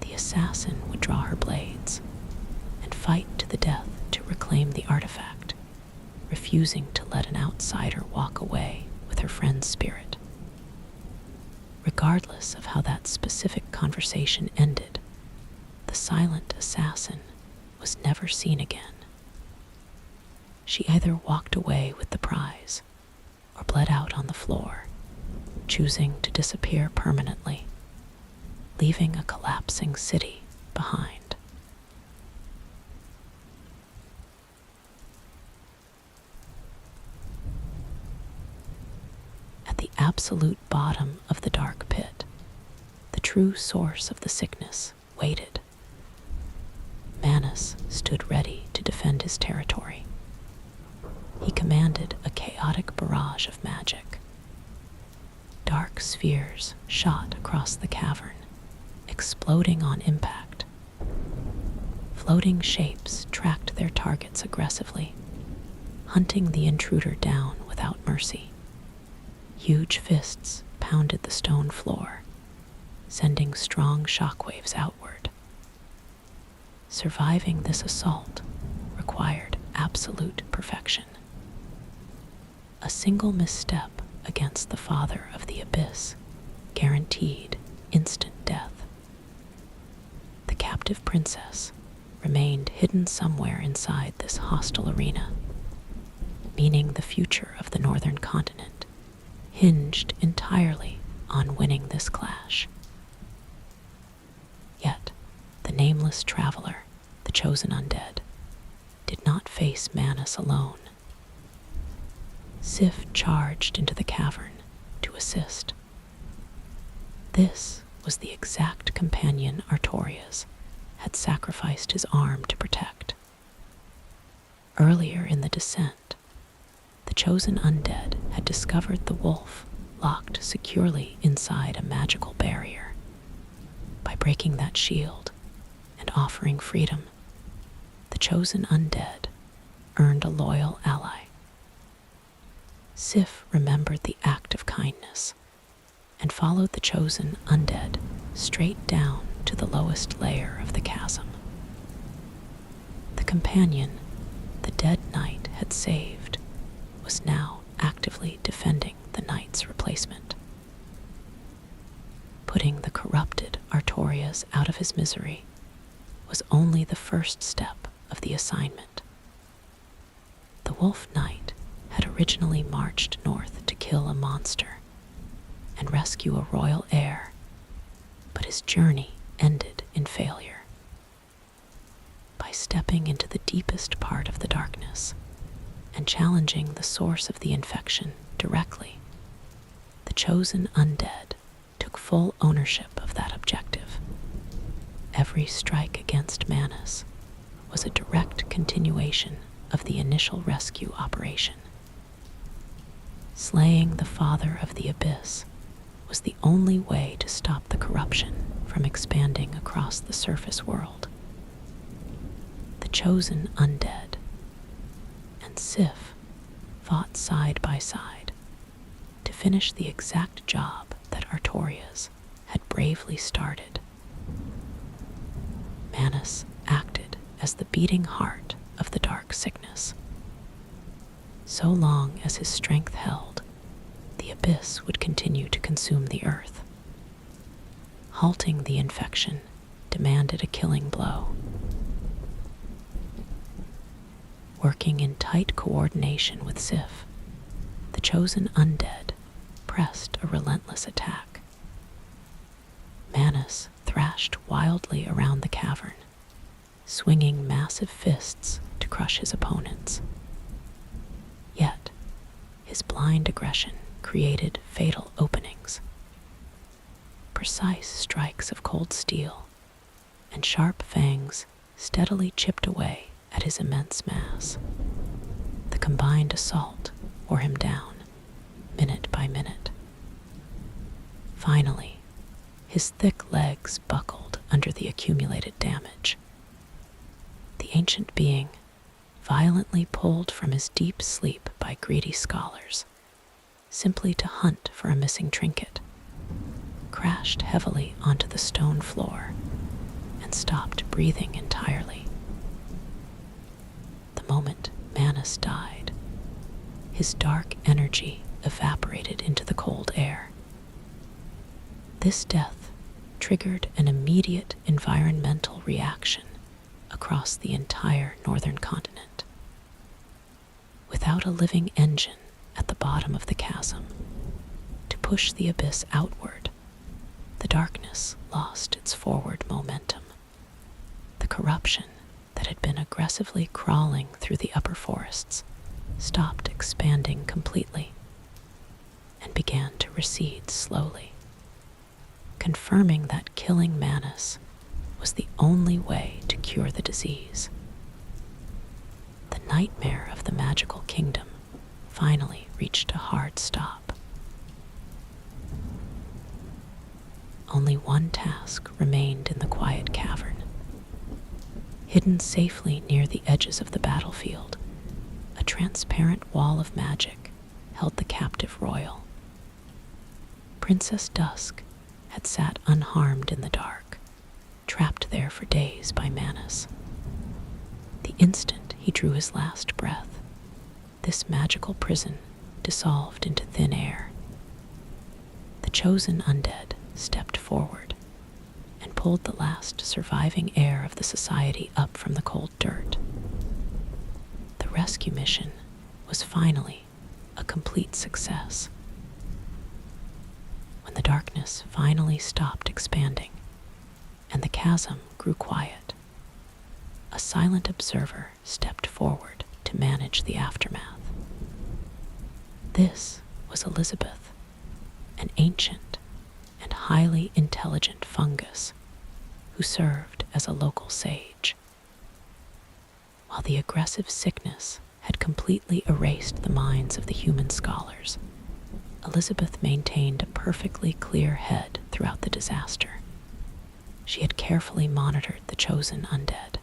The assassin would draw her blades and fight to the death to reclaim the artifact, refusing to let an outsider walk away with her friend's spirit. Regardless of how that specific conversation ended, the silent assassin was never seen again. She either walked away with the prize or bled out on the floor, choosing to disappear permanently, leaving a collapsing city behind. At the absolute bottom of the dark pit, the true source of the sickness waited. Manus stood ready to defend his territory. He commanded a chaotic barrage of magic. Dark spheres shot across the cavern, exploding on impact. Floating shapes tracked their targets aggressively, hunting the intruder down without mercy. Huge fists pounded the stone floor, sending strong shockwaves outward. Surviving this assault required absolute perfection. A single misstep against the Father of the Abyss guaranteed instant death. The captive princess remained hidden somewhere inside this hostile arena, meaning the future of the northern continent hinged entirely on winning this clash. Yet, the nameless traveler, the chosen undead, did not face Manus alone. Sif charged into the cavern to assist. This was the exact companion Artorias had sacrificed his arm to protect. Earlier in the descent, the chosen undead had discovered the wolf locked securely inside a magical barrier. By breaking that shield and offering freedom, the chosen undead earned a loyal ally. Sif remembered the act of kindness and followed the chosen undead straight down to the lowest layer of the chasm. The companion the dead knight had saved was now actively defending the knight's replacement. Putting the corrupted Artorias out of his misery was only the first step of the assignment. The Wolf Knight had originally marched north to kill a monster and rescue a royal heir, but his journey ended in failure. By stepping into the deepest part of the darkness and challenging the source of the infection directly, the chosen undead took full ownership of that objective. Every strike against Manus was a direct continuation of the initial rescue operation. Slaying the Father of the Abyss was the only way to stop the corruption from expanding across the surface world. The chosen undead and Sif fought side by side to finish the exact job that Artorias had bravely started. Manus acted as the beating heart of the dark sickness. So long as his strength held, the abyss would continue to consume the earth. Halting the infection demanded a killing blow. Working in tight coordination with Sif, the chosen undead pressed a relentless attack. Manus thrashed wildly around the cavern, swinging massive fists to crush his opponents. Yet, his blind aggression created fatal openings. precise strikes of cold steel, and sharp fangs steadily chipped away at his immense mass. The combined assault wore him down, minute by minute. Finally, his thick legs buckled under the accumulated damage. The ancient being, violently pulled from his deep sleep by greedy scholars, simply to hunt for a missing trinket, crashed heavily onto the stone floor and stopped breathing entirely. The moment Manus died, his dark energy evaporated into the cold air. This death triggered an immediate environmental reaction across the entire northern continent. Without a living engine at the bottom of the chasm to push the abyss outward, the darkness lost its forward momentum. The corruption that had been aggressively crawling through the upper forests stopped expanding completely and began to recede slowly, confirming that killing Manus was the only way to cure the disease. The nightmare of the magical kingdom finally reached a hard stop. Only one task remained in the quiet cavern. Hidden safely near the edges of the battlefield, a transparent wall of magic held the captive royal. Princess Dusk had sat unharmed in the dark, trapped there for days by Manus. The instant he drew his last breath, this magical prison dissolved into thin air. The chosen undead stepped forward and pulled the last surviving heir of the society up from the cold dirt. The rescue mission was finally a complete success. When the darkness finally stopped expanding and the chasm grew quiet, a silent observer stepped forward to manage the aftermath. This was Elizabeth, an ancient and highly intelligent fungus who served as a local sage. While the aggressive sickness had completely erased the minds of the human scholars, Elizabeth maintained a perfectly clear head throughout the disaster. She had carefully monitored the chosen undead.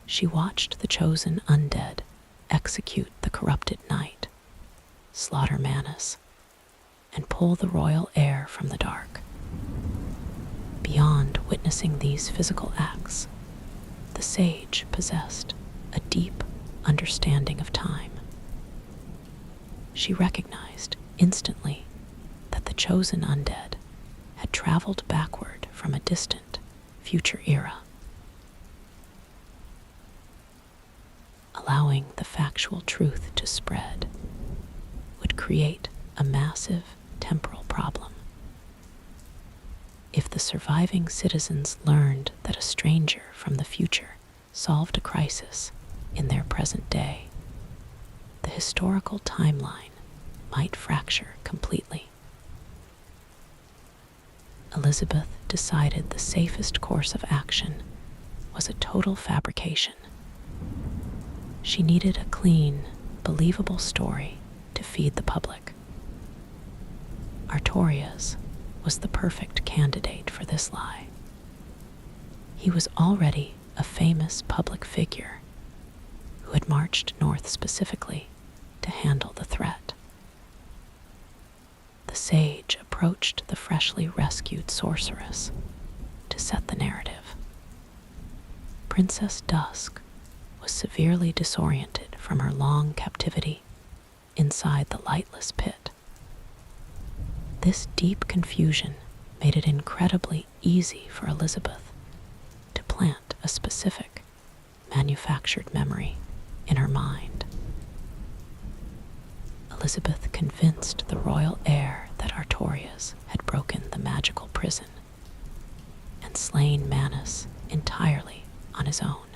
She watched the chosen undead execute the corrupted knight, slaughter Manus, and pull the royal heir from the dark. Beyond witnessing these physical acts, the sage possessed a deep understanding of time. She recognized instantly that the chosen undead had traveled backward from a distant future era, allowing the factual truth to spread would create a massive temporal problem. If the surviving citizens learned that a stranger from the future solved a crisis in their present day, the historical timeline might fracture completely. Elizabeth decided the safest course of action was a total fabrication. She needed a clean, believable story to feed the public. Artorias was the perfect candidate for this lie. He was already a famous public figure who had marched north specifically to handle the threat. The sage approached the freshly rescued sorceress to set the narrative. Princess Dusk was severely disoriented from her long captivity inside the lightless pit. This deep confusion made it incredibly easy for Elizabeth to plant a specific, manufactured memory in her mind. Elizabeth convinced the royal heir that Artorias had broken the magical prison and slain Manus entirely on his own.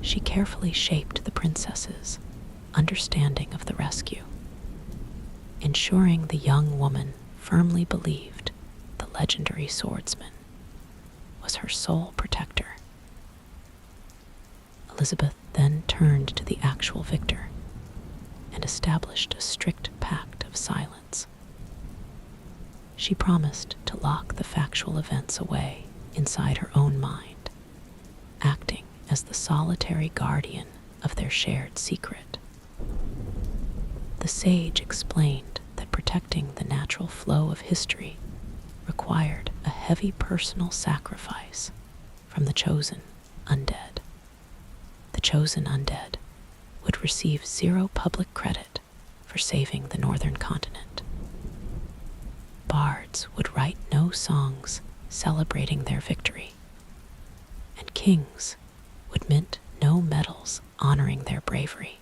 She carefully shaped the princess's understanding of the rescue, ensuring the young woman firmly believed the legendary swordsman was her sole protector. Elizabeth then turned to the actual victor and established a strict pact of silence. She promised to lock the factual events away inside her own mind, acting as the solitary guardian of their shared secret. The sage explained that protecting the natural flow of history required a heavy personal sacrifice from the chosen undead. The chosen undead would receive zero public credit for saving the northern continent. Bards would write no songs celebrating their victory, and kings would mint no medals honoring their bravery.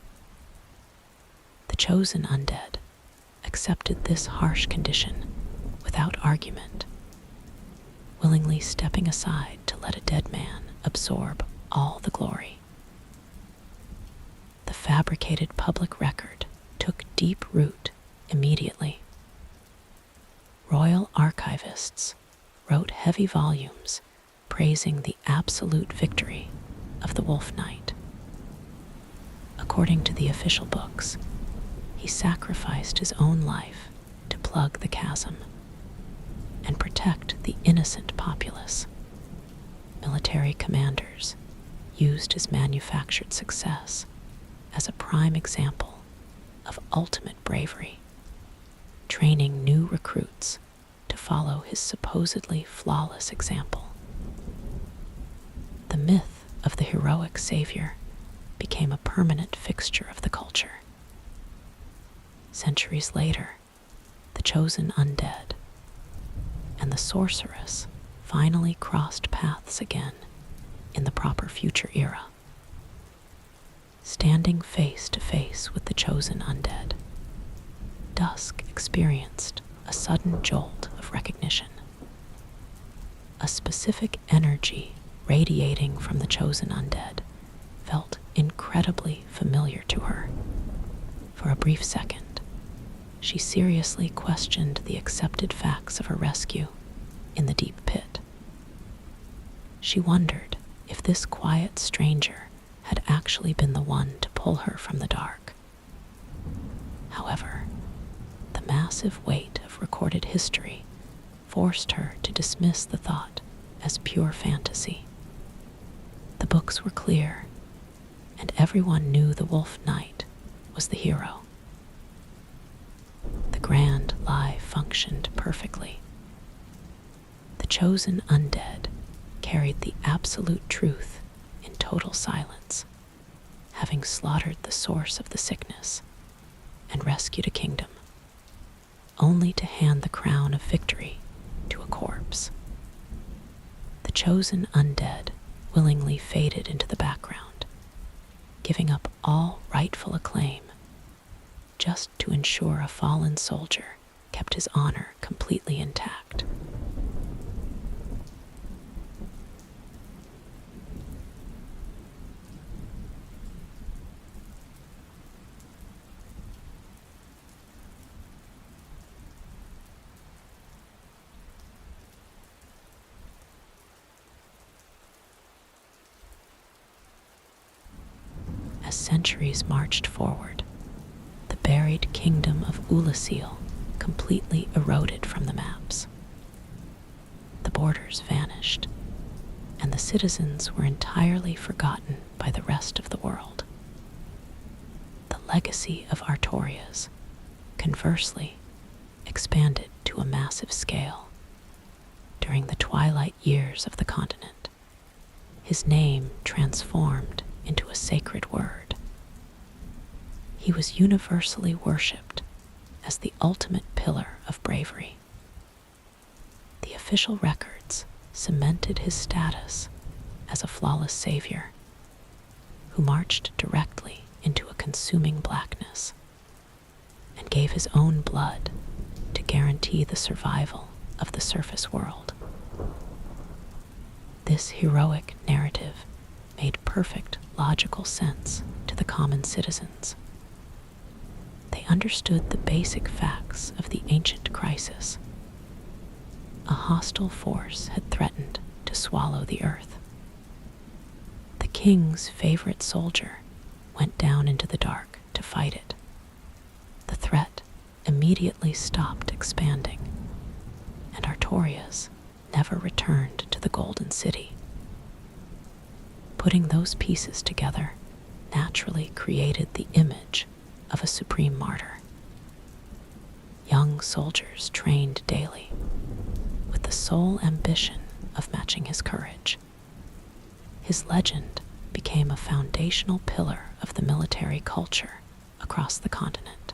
The chosen undead accepted this harsh condition without argument, willingly stepping aside to let a dead man absorb all the glory. The fabricated public record took deep root immediately. Royal archivists wrote heavy volumes praising the absolute victory of the Wolf Knight. According to the official books, he sacrificed his own life to plug the chasm and protect the innocent populace. Military commanders used his manufactured success as a prime example of ultimate bravery, training new recruits to follow his supposedly flawless example. The myth of the heroic savior became a permanent fixture of the culture. Centuries later, the chosen undead and the sorceress finally crossed paths again in the proper future era. Standing face to face with the chosen undead, Dusk experienced a sudden jolt of recognition. A specific energy radiating from the chosen undead felt incredibly familiar to her. For a brief second, she seriously questioned the accepted facts of her rescue in the deep pit. She wondered if this quiet stranger had actually been the one to pull her from the dark. However, the massive weight of recorded history forced her to dismiss the thought as pure fantasy. The books were clear, and everyone knew the Wolf Knight was the hero. The grand lie functioned perfectly. The chosen undead carried the absolute truth in total silence, having slaughtered the source of the sickness and rescued a kingdom, only to hand the crown of victory to a corpse. The chosen undead willingly faded into the background, giving up all rightful acclaim just to ensure a fallen soldier kept his honor completely intact. As centuries marched forward, the buried kingdom of Oolacile completely eroded from the maps. The borders vanished, and the citizens were entirely forgotten by the rest of the world. The legacy of Artorias, conversely, expanded to a massive scale. During the twilight years of the continent, his name transformed into a sacred word. He was universally worshipped as the ultimate pillar of bravery. The official records cemented his status as a flawless savior who marched directly into a consuming blackness and gave his own blood to guarantee the survival of the surface world. This heroic narrative made perfect logical sense to the common citizens. They understood the basic facts of the ancient crisis a hostile force had threatened to swallow the earth. The king's favorite soldier went down into the dark to fight it. The threat immediately stopped expanding, and Artorias never returned to the Golden City. Putting those pieces together naturally created the image of a supreme martyr. Young soldiers trained daily, with the sole ambition of matching his courage. His legend became a foundational pillar of the military culture across the continent.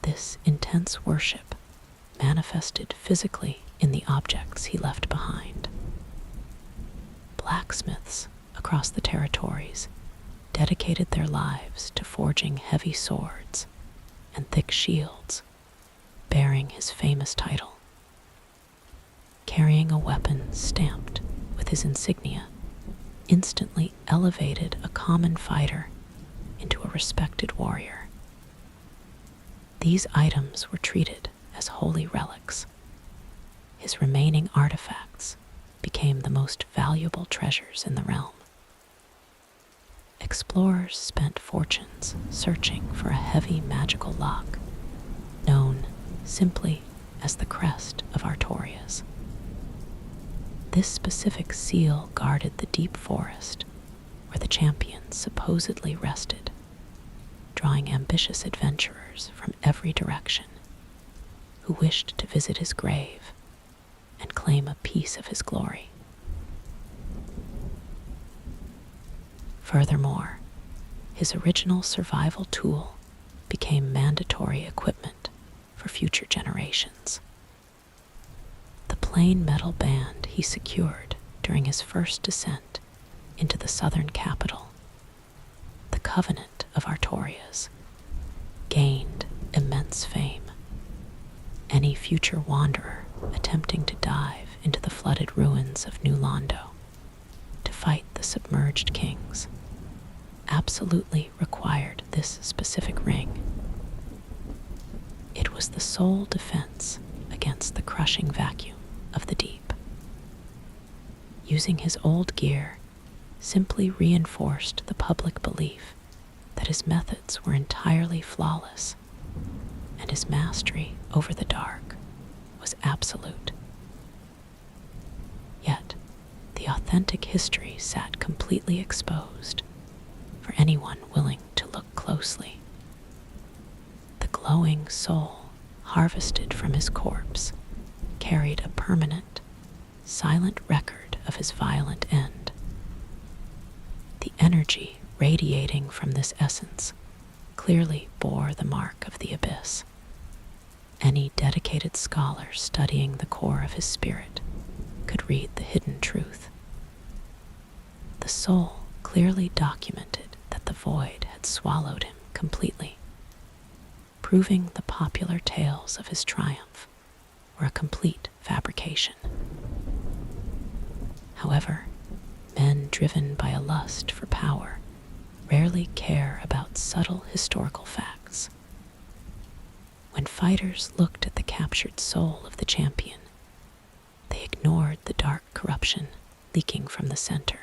This intense worship manifested physically in the objects he left behind. Blacksmiths across the territories dedicated their lives to forging heavy swords and thick shields, bearing his famous title. Carrying a weapon stamped with his insignia instantly elevated a common fighter into a respected warrior. These items were treated as holy relics. His remaining artifacts became the most valuable treasures in the realm. Explorers spent fortunes searching for a heavy magical lock, known simply as the Crest of Artorias. This specific seal guarded the deep forest where the champion supposedly rested, drawing ambitious adventurers from every direction who wished to visit his grave and claim a piece of his glory. Furthermore, his original survival tool became mandatory equipment for future generations. The plain metal band he secured during his first descent into the southern capital, the Covenant of Artorias, gained immense fame. Any future wanderer attempting to dive into the flooded ruins of New Londo to fight the submerged kings absolutely required this specific ring. It was the sole defense against the crushing vacuum of the deep. Using his old gear simply reinforced the public belief that his methods were entirely flawless, and his mastery over the dark was absolute. Yet, the authentic history sat completely exposed for anyone willing to look closely. The glowing soul harvested from his corpse carried a permanent, silent record of his violent end. The energy radiating from this essence clearly bore the mark of the abyss. Any dedicated scholar studying the core of his spirit could read the hidden truth. The soul clearly documented that the void had swallowed him completely, proving the popular tales of his triumph were a complete fabrication. However, men driven by a lust for power rarely care about subtle historical facts. When fighters looked at the captured soul of the champion, they ignored the dark corruption leaking from the center.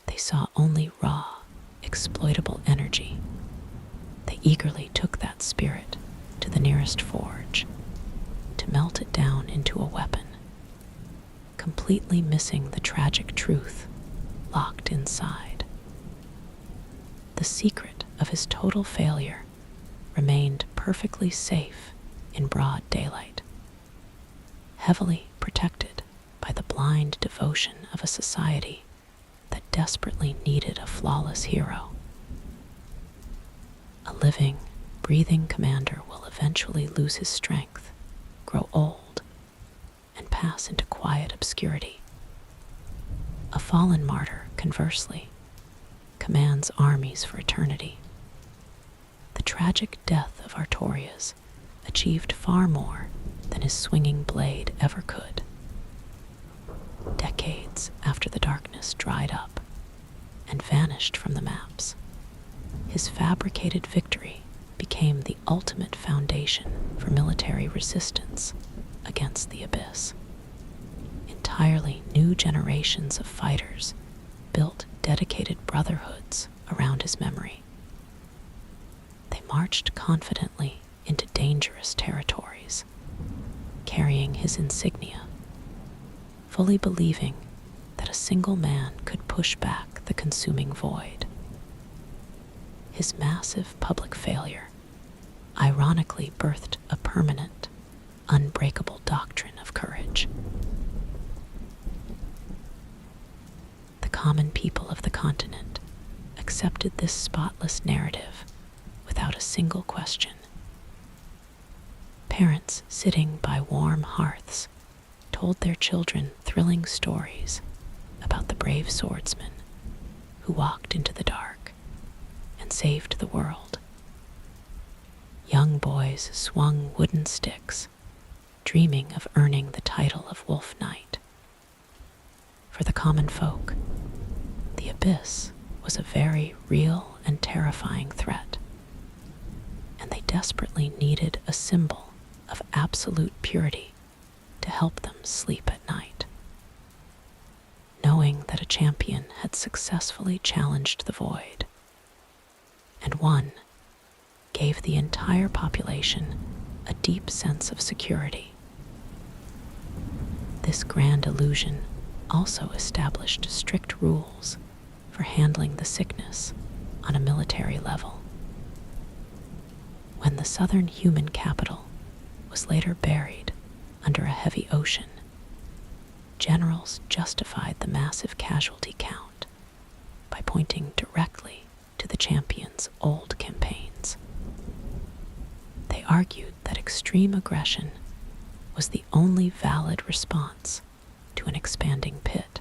They saw only raw, exploitable energy. They eagerly took that spirit to the nearest forge to melt it down into a weapon, completely missing the tragic truth locked inside. The secret of his total failure remained perfectly safe in broad daylight, heavily protected by the blind devotion of a society that desperately needed a flawless hero. A living, breathing commander will eventually lose his strength, grow old, and pass into quiet obscurity. A fallen martyr, conversely, commands armies for eternity. The tragic death of Artorias achieved far more than his swinging blade ever could. Decades after the darkness dried up and vanished from the maps, his fabricated victory became the ultimate foundation for military resistance against the Abyss. Entirely new generations of fighters built dedicated brotherhoods around his memory. They marched confidently into dangerous territories, carrying his insignia, fully believing that a single man could push back the consuming void. His massive public failure ironically birthed a permanent, unbreakable doctrine of courage. The common people of the continent accepted this spotless narrative without a single question. Parents sitting by warm hearths told their children thrilling stories about the brave swordsman who walked into the dark and saved the world. Young boys swung wooden sticks, dreaming of earning the title of Wolf Knight. For the common folk, the Abyss was a very real and terrifying threat, and they desperately needed a symbol of absolute purity to help them sleep at night. Knowing that a champion had successfully challenged the void, and won, gave the entire population a deep sense of security. This grand illusion also established strict rules for handling the sickness on a military level. When the southern human capital was later buried under a heavy ocean, generals justified the massive casualty count by pointing directly to the champion's old campaigns. They argued that extreme aggression was the only valid response to an expanding pit.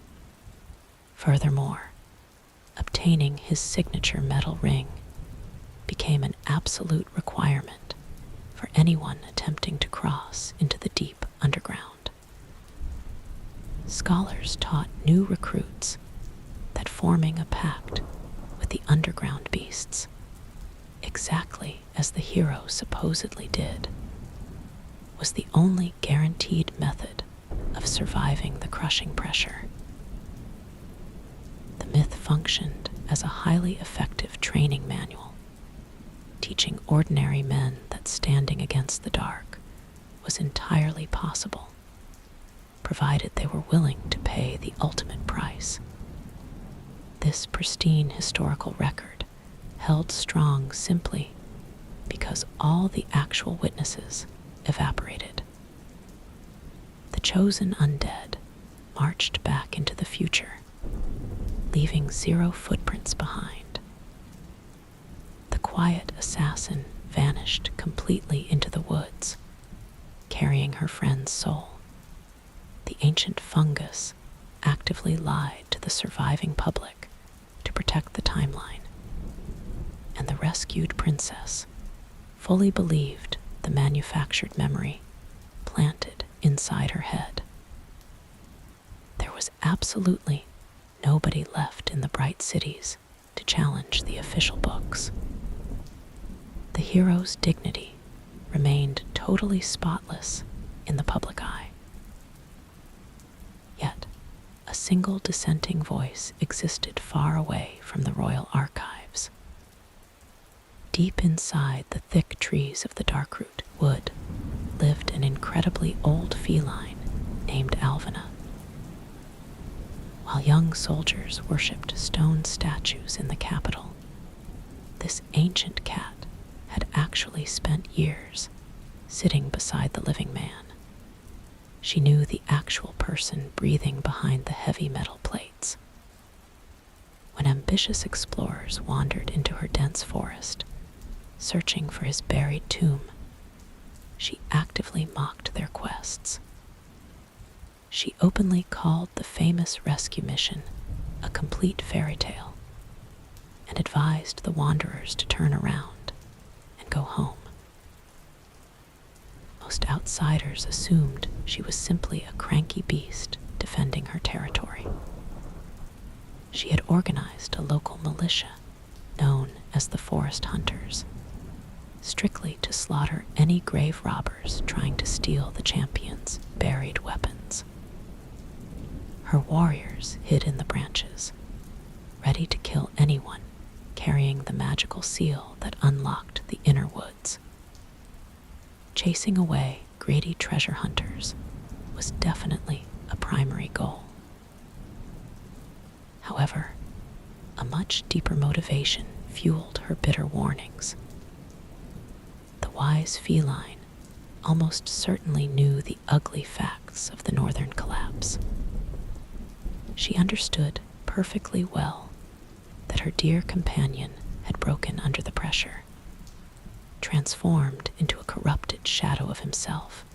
Furthermore, obtaining his signature metal ring became an absolute requirement for anyone attempting to cross into the deep underground. Scholars taught new recruits that forming a pact with the underground beasts, exactly as the hero supposedly did, was the only guaranteed method of surviving the crushing pressure. The myth functioned as a highly effective training manual, teaching ordinary men that standing against the dark was entirely possible, provided they were willing to pay the ultimate price. This pristine historical record held strong simply because all the actual witnesses evaporated. The chosen undead marched back into the future, leaving 0 footprints behind. The quiet assassin vanished completely into the woods, carrying her friend's soul. The ancient fungus actively lied to the surviving public to protect the timeline, and the rescued princess fully believed the manufactured memory planted inside her head. There was absolutely nobody left in the bright cities to challenge the official books. The hero's dignity remained totally spotless in the public eye. Yet, a single dissenting voice existed far away from the royal archives. Deep inside the thick trees of the Darkroot Wood lived an incredibly old feline named Alvina. While young soldiers worshipped stone statues in the capital, this ancient cat had actually spent years sitting beside the living man. She knew the actual person breathing behind the heavy metal plates. When ambitious explorers wandered into her dense forest, searching for his buried tomb, she actively mocked their quests. She openly called the famous rescue mission a complete fairy tale, and advised the wanderers to turn around and go home. Most outsiders assumed she was simply a cranky beast defending her territory. She had organized a local militia known as the Forest Hunters, strictly to slaughter any grave robbers trying to steal the champion's buried weapons. Her warriors hid in the branches, ready to kill anyone carrying the magical seal that unlocked the inner woods. Chasing away greedy treasure hunters was definitely a primary goal. However, a much deeper motivation fueled her bitter warnings. The wise feline almost certainly knew the ugly facts of the northern collapse. She understood perfectly well that her dear companion had broken under the pressure, transformed into a corrupted shadow of himself,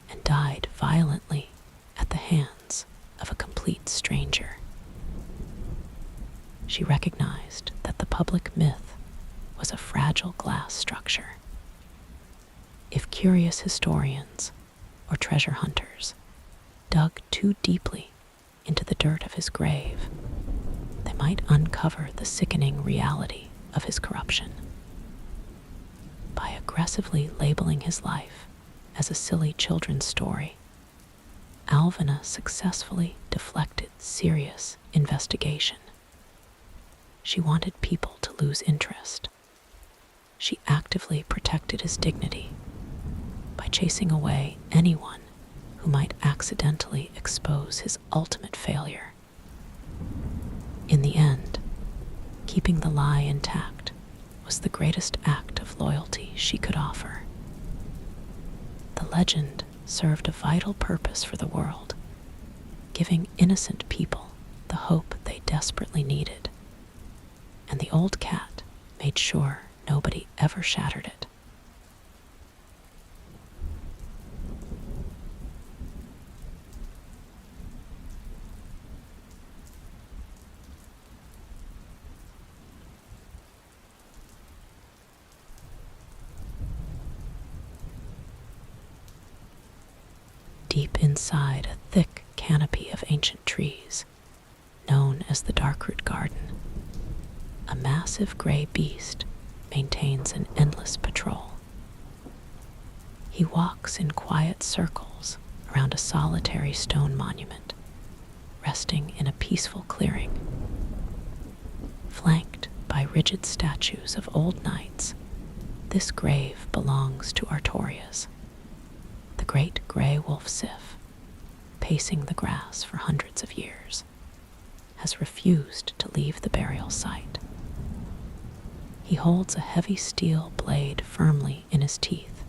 and died violently at the hands of a complete stranger. She recognized that the public myth was a fragile glass structure. If curious historians or treasure hunters dug too deeply into the dirt of his grave, they might uncover the sickening reality of his corruption. By aggressively labeling his life as a silly children's story, Alvina successfully deflected serious investigation. She wanted people to lose interest. She actively protected his dignity by chasing away anyone who might accidentally expose his ultimate failure. In the end, keeping the lie intact was the greatest act of loyalty she could offer. The legend served a vital purpose for the world, giving innocent people the hope they desperately needed, and the old cat made sure nobody ever shattered it. Deep inside a thick canopy of ancient trees, known as the Darkroot Garden, a massive gray beast maintains an endless patrol. He walks in quiet circles around a solitary stone monument, resting in a peaceful clearing. Flanked by rigid statues of old knights, this grave belongs to Artorias, the great gray wolf Sif, pacing the grass for hundreds of years, has refused to leave the burial site. He holds a heavy steel blade firmly in his teeth,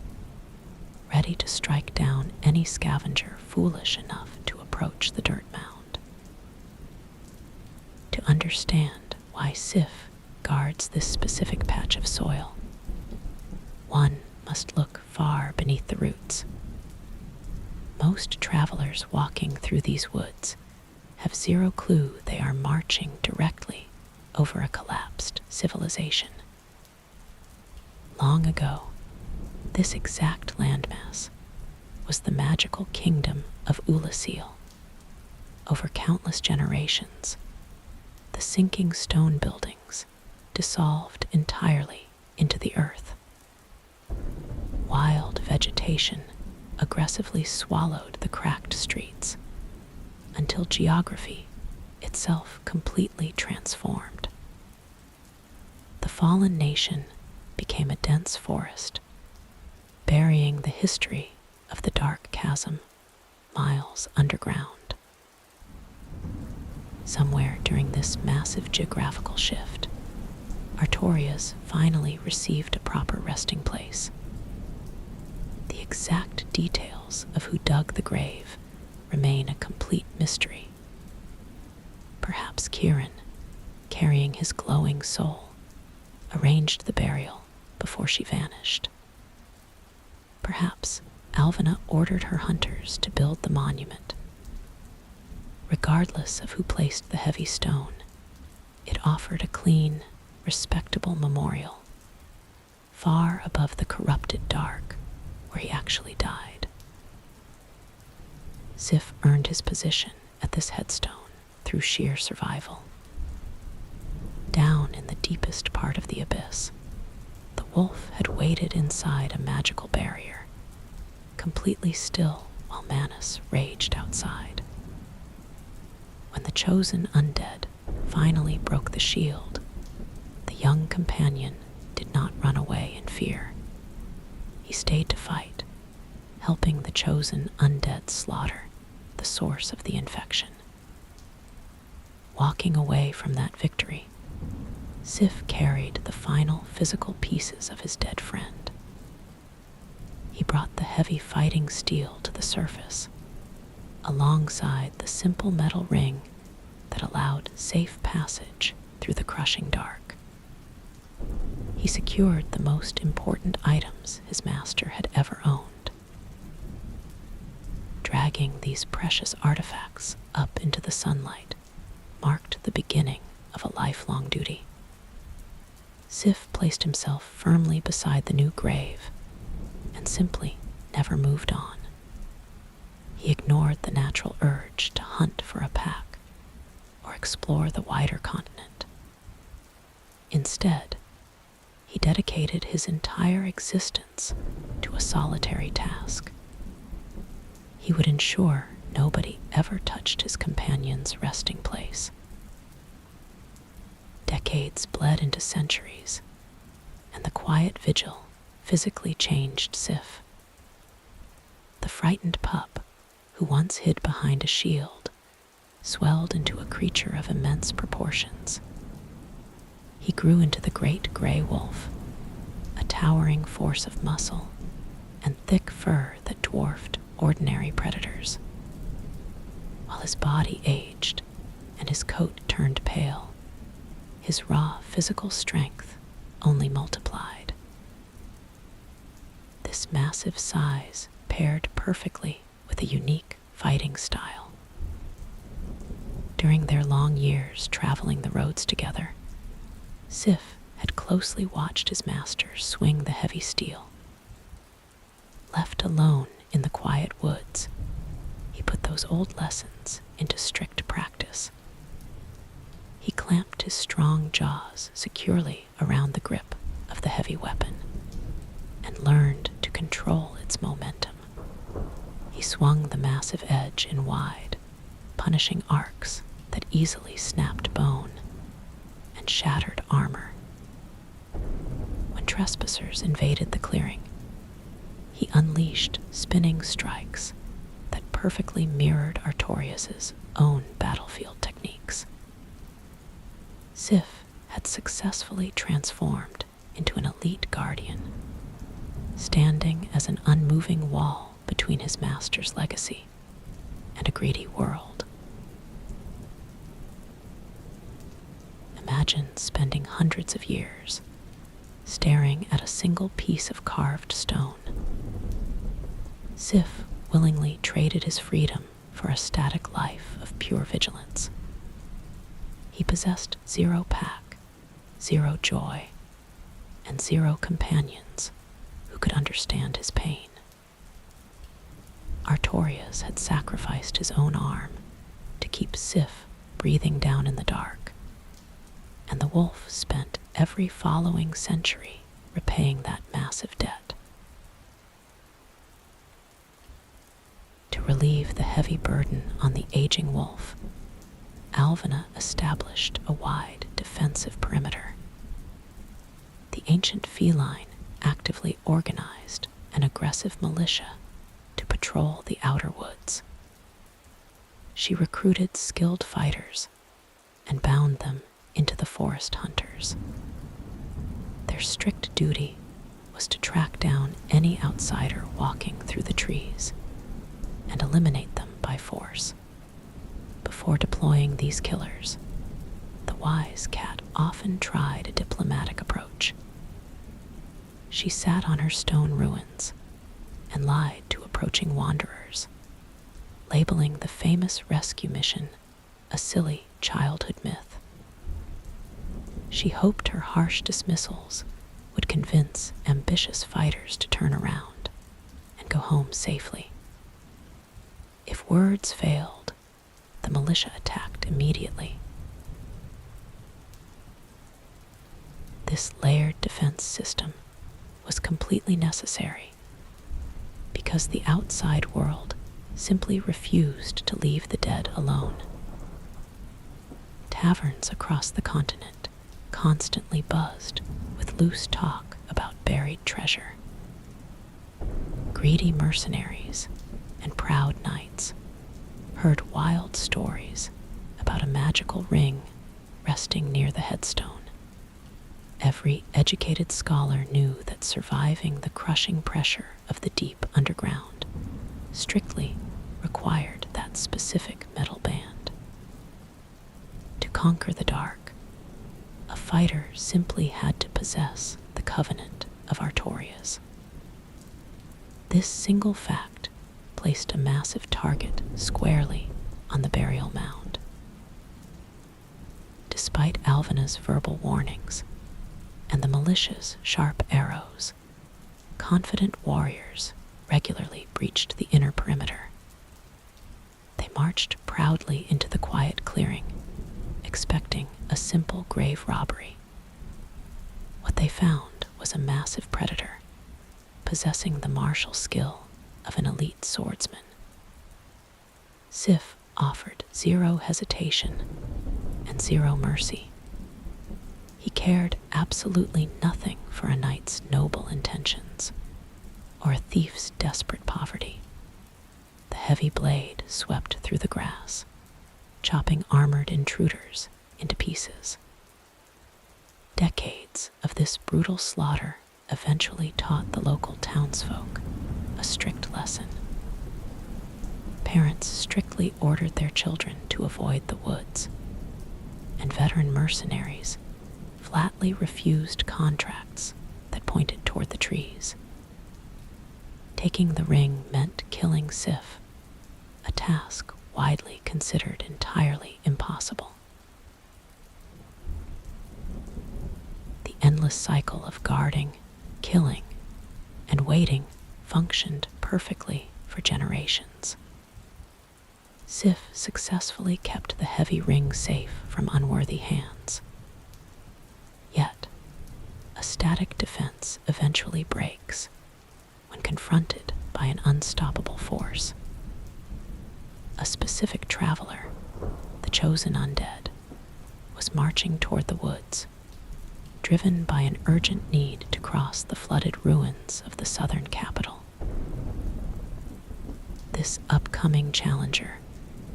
ready to strike down any scavenger foolish enough to approach the dirt mound. To understand why Sif guards this specific patch of soil, one must look far beneath the roots. Most travelers walking through these woods have zero clue they are marching directly over a collapsed civilization. Long ago, this exact landmass was the magical kingdom of Oolacile. Over countless generations, the sinking stone buildings dissolved entirely into the earth. Wild vegetation aggressively swallowed the cracked streets until geography itself completely transformed. The fallen nation became a dense forest, burying the history of the dark chasm miles underground. Somewhere during this massive geographical shift, Artorias finally received a proper resting place. The exact details of who dug the grave remain a complete mystery. Perhaps Kieran, carrying his glowing soul, arranged the burial before she vanished. Perhaps Alvina ordered her hunters to build the monument. Regardless of who placed the heavy stone, it offered a clean, respectable memorial, far above the corrupted dark where he actually died. Sif earned his position at this headstone through sheer survival. Down in the deepest part of the abyss, the wolf had waited waited inside a magical barrier, completely still while Manus raged outside. When the chosen undead finally broke the shield, the young companion did not run away in fear. He stayed to fight, helping the chosen undead slaughter the source of the infection. Walking away from that victory, Sif carried the final physical pieces of his dead friend. He brought the heavy fighting steel to the surface, alongside the simple metal ring that allowed safe passage through the crushing dark. He secured the most important items his master had ever owned. Dragging these precious artifacts up into the sunlight marked the beginning of a lifelong duty. Sif placed himself firmly beside the new grave and simply never moved on. He ignored the natural urge to hunt for a pack or explore the wider continent. Instead, he dedicated his entire existence to a solitary task. He would ensure nobody ever touched his companion's resting place. Decades bled into centuries, and the quiet vigil physically changed Sif. The frightened pup, who once hid behind a shield, swelled into a creature of immense proportions. He grew into the great gray wolf, a towering force of muscle and thick fur that dwarfed ordinary predators. While his body aged and his coat turned pale, his raw physical strength only multiplied. This massive size paired perfectly with a unique fighting style. During their long years traveling the roads together, Sif had closely watched his master swing the heavy steel. Left alone in the quiet woods, he put those old lessons into strict practice. He clamped his strong jaws securely around the grip of the heavy weapon and learned to control its momentum. He swung the massive edge in wide, punishing arcs that easily snapped bone and shattered armor. When trespassers invaded the clearing, he unleashed spinning strikes that perfectly mirrored Artorias' own battlefield techniques. Sif had successfully transformed into an elite guardian, standing as an unmoving wall between his master's legacy and a greedy world. Imagine spending hundreds of years staring at a single piece of carved stone. Sif willingly traded his freedom for a static life of pure vigilance. He possessed 0 pack, 0 joy, and 0 companions who could understand his pain. Artorias had sacrificed his own arm to keep Sif breathing down in the dark, and the wolf spent every following century repaying that massive debt. To relieve the heavy burden on the aging wolf, Alvina established a wide defensive perimeter. The ancient feline actively organized an aggressive militia to patrol the outer woods. She recruited skilled fighters and bound them into the forest hunters. Their strict duty was to track down any outsider walking through the trees and eliminate them by force. Before deploying these killers, the wise cat often tried a diplomatic approach. She sat on her stone ruins and lied to approaching wanderers, labeling the famous rescue mission a silly childhood myth. She hoped her harsh dismissals would convince ambitious fighters to turn around and go home safely. If words failed, the militia attacked immediately. This layered defense system was completely necessary, because the outside world simply refused to leave the dead alone. Taverns across the continent constantly buzzed with loose talk about buried treasure. Greedy mercenaries and proud knights heard wild stories about a magical ring resting near the headstone. Every educated scholar knew that surviving the crushing pressure of the deep underground strictly required that specific metal band. To conquer the dark, a fighter simply had to possess the covenant of Artorias. This single fact placed a massive target squarely on the burial mound. Despite Alvina's verbal warnings and the militia's sharp arrows, confident warriors regularly breached the inner perimeter. They marched proudly into the quiet clearing, expecting a simple grave robbery. What they found was a massive predator, possessing the martial skill of an elite swordsman. Sif offered zero hesitation and zero mercy. He cared absolutely nothing for a knight's noble intentions or a thief's desperate poverty. The heavy blade swept through the grass, chopping armored intruders into pieces. Decades of this brutal slaughter eventually taught the local townsfolk a strict lesson. Parents strictly ordered their children to avoid the woods, and veteran mercenaries flatly refused contracts that pointed toward the trees. Taking the ring meant killing Sif, a task widely considered entirely impossible. The endless cycle of guarding, killing, and waiting functioned perfectly for generations. Sif successfully kept the heavy ring safe from unworthy hands. Yet, a static defense eventually breaks when confronted by an unstoppable force. A specific traveler, the chosen undead, was marching toward the woods, driven by an urgent need to cross the flooded ruins of the southern capital. This upcoming challenger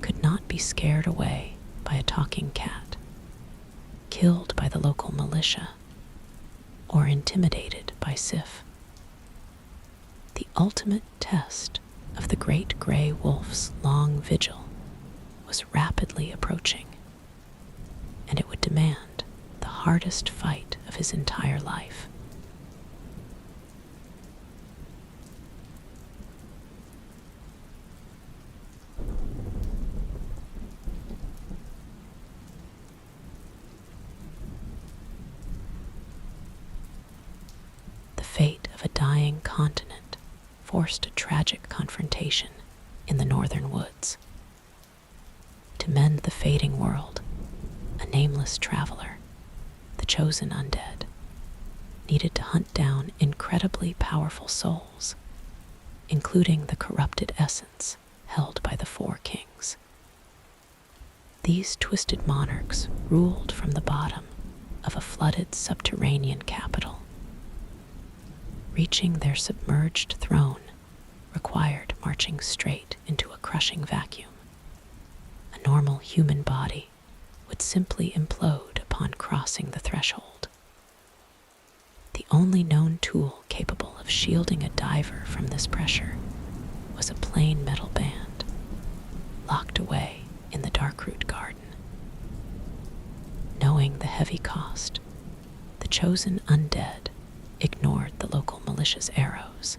could not be scared away by a talking cat, killed by the local militia, or intimidated by Sif. The ultimate test of the great gray wolf's long vigil was rapidly approaching, and it would demand the hardest fight of his entire life. The fate of a dying continent forced a tragic confrontation in the northern woods. To mend the fading world, a nameless traveler, the chosen undead, needed to hunt down incredibly powerful souls, including the corrupted essence held by the Four Kings. These twisted monarchs ruled from the bottom of a flooded subterranean capital. Reaching their submerged throne required marching straight into a crushing vacuum. A normal human body would simply implode upon crossing the threshold. The only known tool capable of shielding a diver from this pressure was a plain metal band, locked away in the Darkroot Garden. Knowing the heavy cost, the chosen undead ignored the local militia's arrows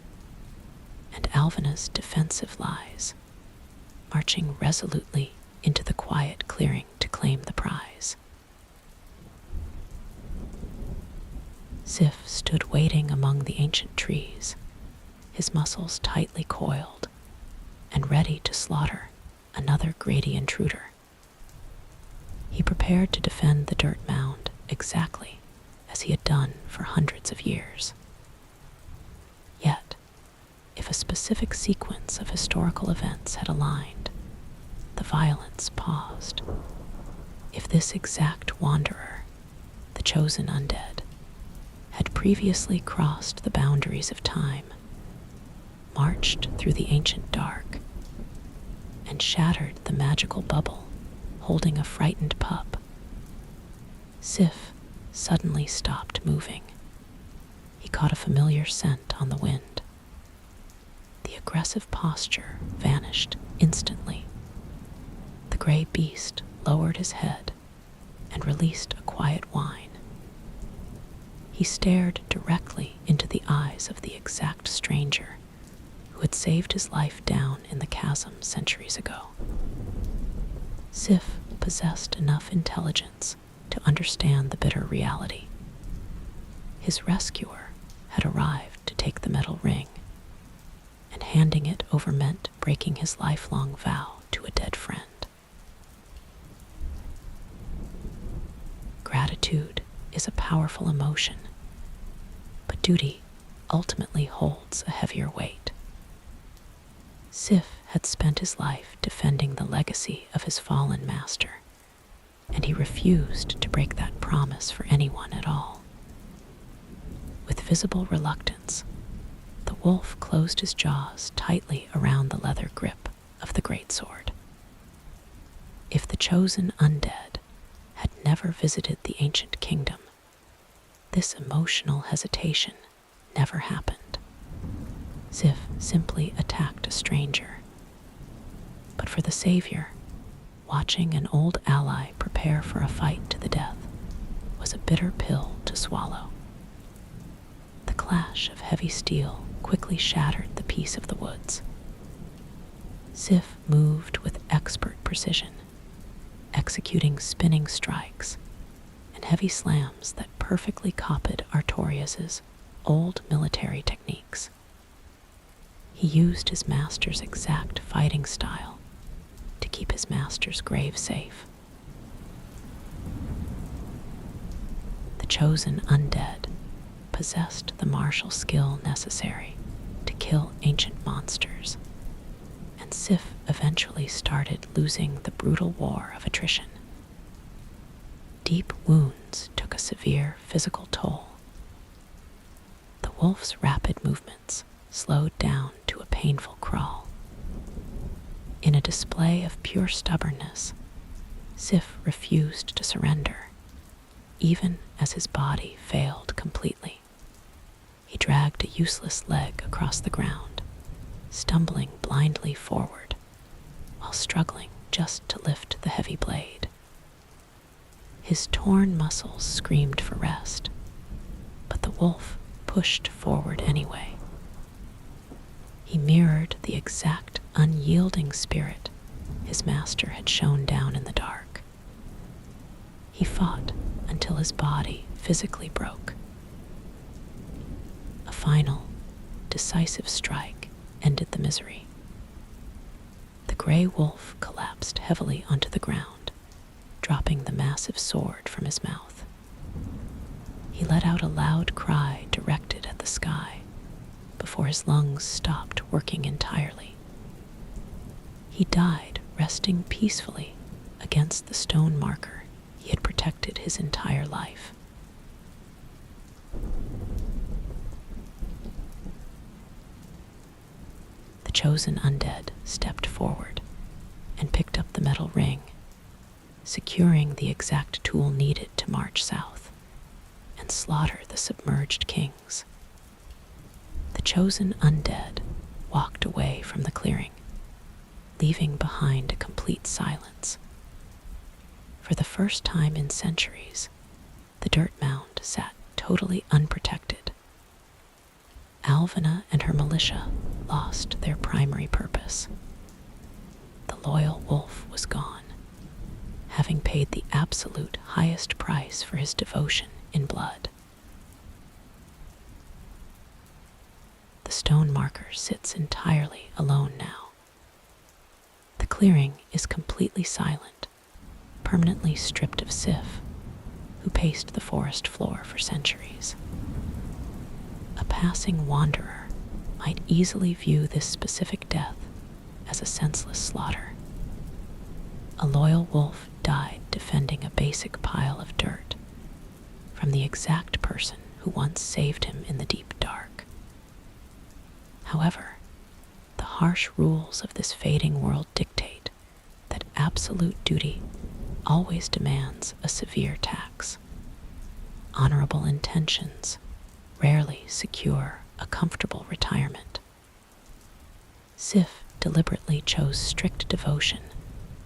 and Alvina's defensive lies, marching resolutely into the quiet clearing to claim the prize. Sif stood waiting among the ancient trees, his muscles tightly coiled and ready to slaughter another greedy intruder. He prepared to defend the dirt mound exactly as he had done for hundreds of years. if a specific sequence of historical events had aligned, the violence paused. If this exact wanderer, the chosen undead, had previously crossed the boundaries of time, marched through the ancient dark, and shattered the magical bubble holding a frightened pup, Sif suddenly stopped moving. He caught a familiar scent on the wind. The aggressive posture vanished instantly. The gray beast lowered his head and released a quiet whine. He stared directly into the eyes of the exact stranger who had saved his life down in the chasm centuries ago. Sif possessed enough intelligence to understand the bitter reality. His rescuer had arrived to take the metal ring, and handing it over meant breaking his lifelong vow to a dead friend. Gratitude is a powerful emotion, but duty ultimately holds a heavier weight. Sif had spent his life defending the legacy of his fallen master, and he refused to break that promise for anyone at all. With visible reluctance, the wolf closed his jaws tightly around the leather grip of the greatsword. If the chosen undead had never visited the ancient kingdom, this emotional hesitation never happened. Sif simply attacked a stranger. But for the savior, watching an old ally prepare for a fight to the death was a bitter pill to swallow. The clash of heavy steel quickly shattered the peace of the woods. Sif moved with expert precision, executing spinning strikes and heavy slams that perfectly copied Artorias' old military techniques. He used his master's exact fighting style to keep his master's grave safe. The chosen undead possessed the martial skill necessary to kill ancient monsters, and Sif eventually started losing the brutal war of attrition. Deep wounds took a severe physical toll. The wolf's rapid movements slowed down to a painful crawl. In a display of pure stubbornness, Sif refused to surrender, even as his body failed completely. He dragged a useless leg across the ground, stumbling blindly forward, while struggling just to lift the heavy blade. His torn muscles screamed for rest, but the wolf pushed forward anyway. He mirrored the exact unyielding spirit his master had shown down in the dark. He fought until his body physically broke. A final, decisive strike ended the misery. The gray wolf collapsed heavily onto the ground, dropping the massive sword from his mouth. He let out a loud cry directed at the sky before his lungs stopped working entirely. He died resting peacefully against the stone marker he had protected his entire life. The chosen undead stepped forward and picked up the metal ring, securing the exact tool needed to march south and slaughter the submerged kings. The chosen undead walked away from the clearing, leaving behind a complete silence. For the first time in centuries, the dirt mound sat totally unprotected. Alvina and her militia lost their primary purpose. The loyal wolf was gone, having paid the absolute highest price for his devotion in blood. The stone marker sits entirely alone now. The clearing is completely silent, permanently stripped of Sif, who paced the forest floor for centuries. A passing wanderer might easily view this specific death as a senseless slaughter. A loyal wolf died defending a basic pile of dirt from the exact person who once saved him in the deep dark. However, the harsh rules of this fading world dictate that absolute duty always demands a severe tax. Honorable intentions rarely secure a comfortable retirement. Sif deliberately chose strict devotion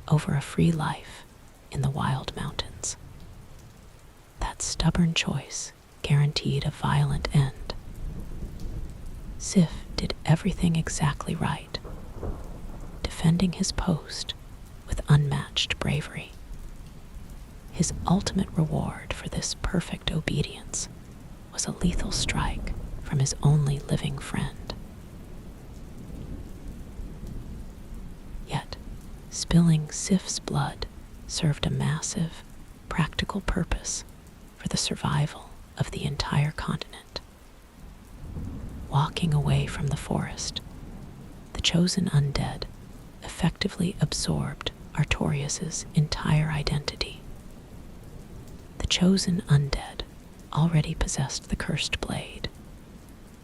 over a free life in the wild mountains. That stubborn choice guaranteed a violent end. Sif did everything exactly right, defending his post with unmatched bravery. His ultimate reward for this perfect obedience was a lethal strike from his only living friend. Yet, spilling Sif's blood served a massive, practical purpose for the survival of the entire continent. Walking away from the forest, the chosen undead effectively absorbed Artorias' entire identity. The chosen undead already possessed the cursed blade,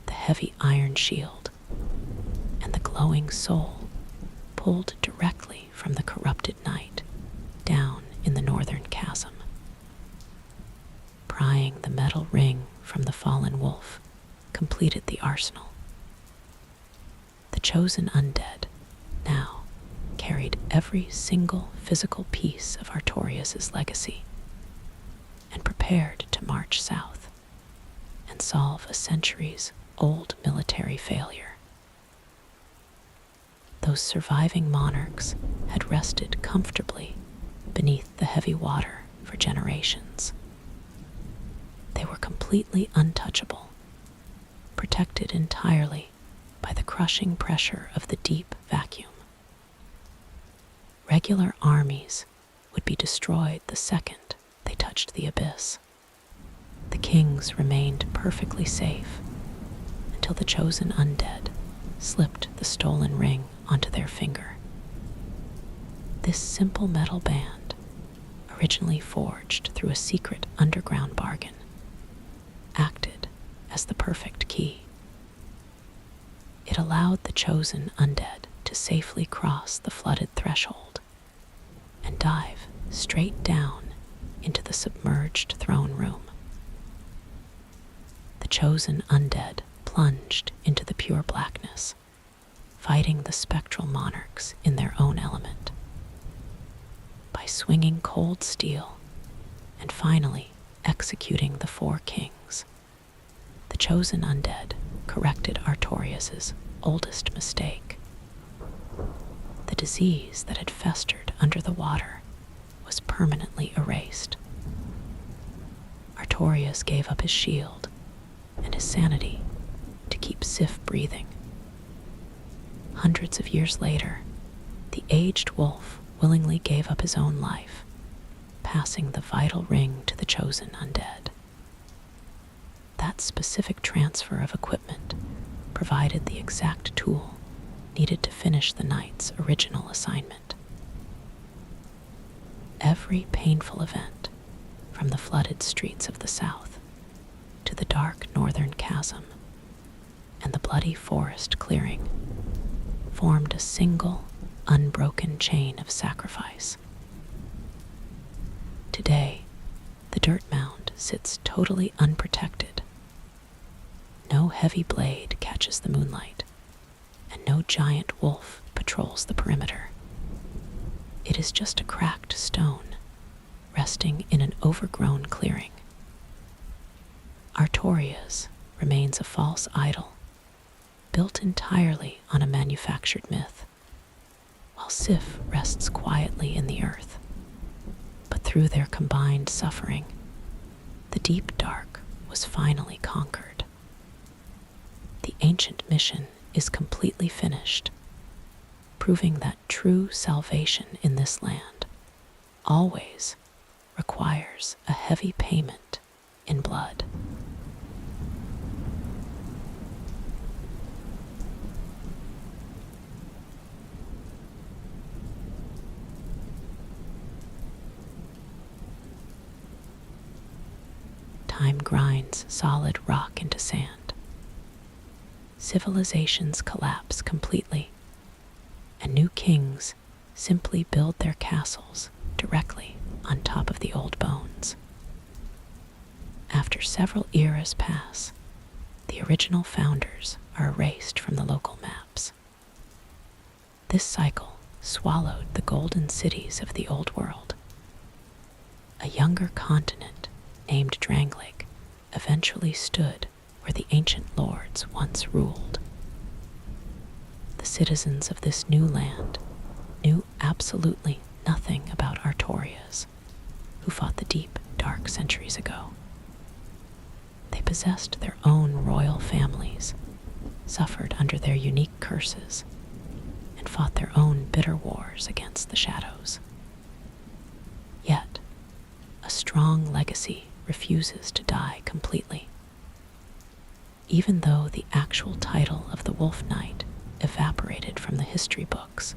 the heavy iron shield, and the glowing soul pulled directly from the corrupted knight down in the northern chasm. Prying the metal ring from the fallen wolf completed the arsenal. The chosen undead now carried every single physical piece of Artorias' legacy and prepared to march south and solve a centuries-old military failure. Those surviving monarchs had rested comfortably beneath the heavy water for generations. They were completely untouchable, protected entirely by the crushing pressure of the deep vacuum. Regular armies would be destroyed the second they touched the abyss. The kings remained perfectly safe until the chosen undead slipped the stolen ring onto their finger. This simple metal band, originally forged through a secret underground bargain, acted as the perfect key. It allowed the chosen undead to safely cross the flooded threshold and dive straight down into the submerged throne room. The chosen undead plunged into the pure blackness, fighting the spectral monarchs in their own element. By swinging cold steel and finally executing the four kings, the chosen undead corrected Artorias' oldest mistake. The disease that had festered under the water was permanently erased. Artorias gave up his shield and his sanity to keep Sif breathing. Hundreds of years later, the aged wolf willingly gave up his own life, passing the vital ring to the chosen undead. That specific transfer of equipment provided the exact tool needed to finish the knight's original assignment. Every painful event, from the flooded streets of the south to the dark northern chasm and the bloody forest clearing, formed a single, unbroken chain of sacrifice. Today, the dirt mound sits totally unprotected. No heavy blade catches the moonlight, and no giant wolf patrols the perimeter. It is just a cracked stone, resting in an overgrown clearing. Artorias remains a false idol, built entirely on a manufactured myth, while Sif rests quietly in the earth. But through their combined suffering, the deep dark was finally conquered. The ancient mission is completely finished, proving that true salvation in this land always requires a heavy payment in blood. Time grinds solid rock into sand. Civilizations collapse completely, and new kings simply build their castles directly on top of the old bones. After several eras pass, the original founders are erased from the local maps. This cycle swallowed the golden cities of the old world. A younger continent named Drangleic eventually stood where the ancient lords once ruled. The citizens of this new land knew absolutely nothing about Artorias, who fought the deep, dark centuries ago. They possessed their own royal families, suffered under their unique curses, and fought their own bitter wars against the shadows. Yet, a strong legacy refuses to die completely. Even though the actual title of the Wolf Knight evaporated from the history books,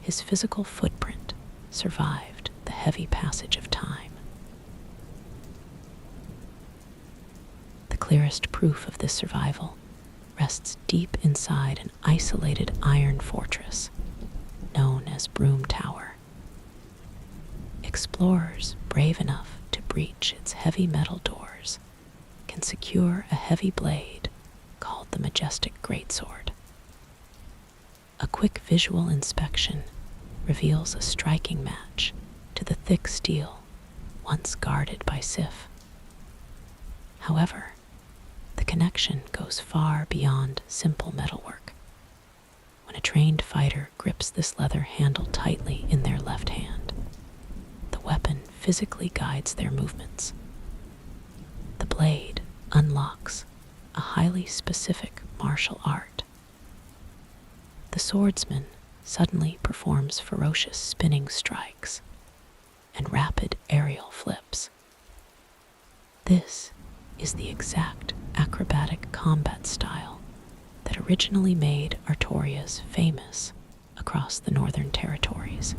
his physical footprint survived the heavy passage of time. The clearest proof of this survival rests deep inside an isolated iron fortress known as Broom Tower. Explorers brave enough to breach its heavy metal doors can secure a heavy blade called the Majestic Greatsword. A quick visual inspection reveals a striking match to the thick steel once guarded by Sif. However, the connection goes far beyond simple metalwork. When a trained fighter grips this leather handle tightly in their left hand, the weapon physically guides their movements. The blade unlocks a highly specific martial art. The swordsman suddenly performs ferocious spinning strikes and rapid aerial flips. This is the exact acrobatic combat style that originally made Artorias famous across the Northern Territories.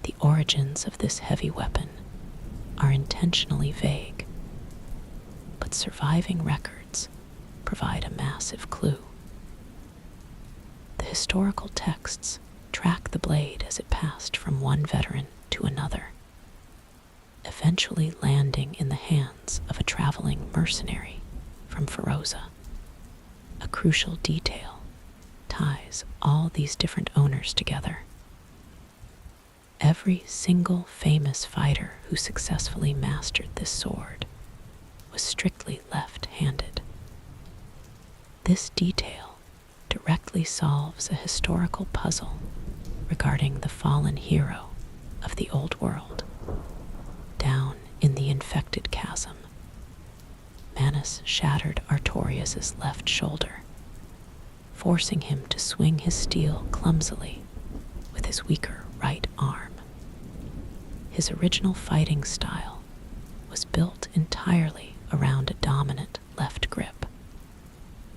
The origins of this heavy weapon are intentionally vague, but surviving records provide a massive clue. The historical texts track the blade as it passed from one veteran to another, eventually landing in the hands of a traveling mercenary from Feroza. A crucial detail ties all these different owners together. Every single famous fighter who successfully mastered this sword was strictly left-handed. This detail directly solves a historical puzzle regarding the fallen hero of the old world. Down in the infected chasm, Manus shattered Artorias' left shoulder, forcing him to swing his steel clumsily with his weaker right arm. His original fighting style was built entirely around a dominant left grip.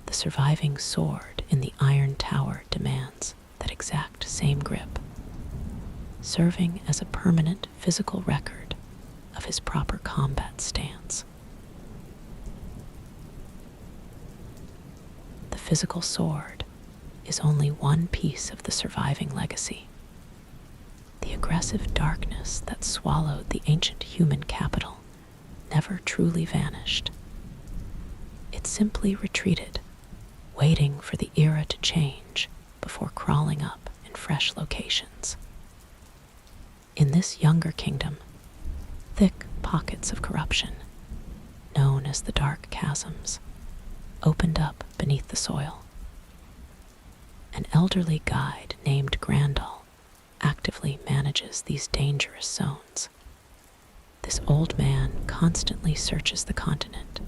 The surviving sword in the Iron Tower demands that exact same grip, serving as a permanent physical record of his proper combat stance. The physical sword is only one piece of the surviving legacy. The aggressive darkness that swallowed the ancient human capital never truly vanished. It simply retreated, waiting for the era to change before crawling up in fresh locations. In this younger kingdom, thick pockets of corruption, known as the Dark Chasms, opened up beneath the soil. An elderly guide named Grandal actively manages these dangerous zones. This old man constantly searches the continent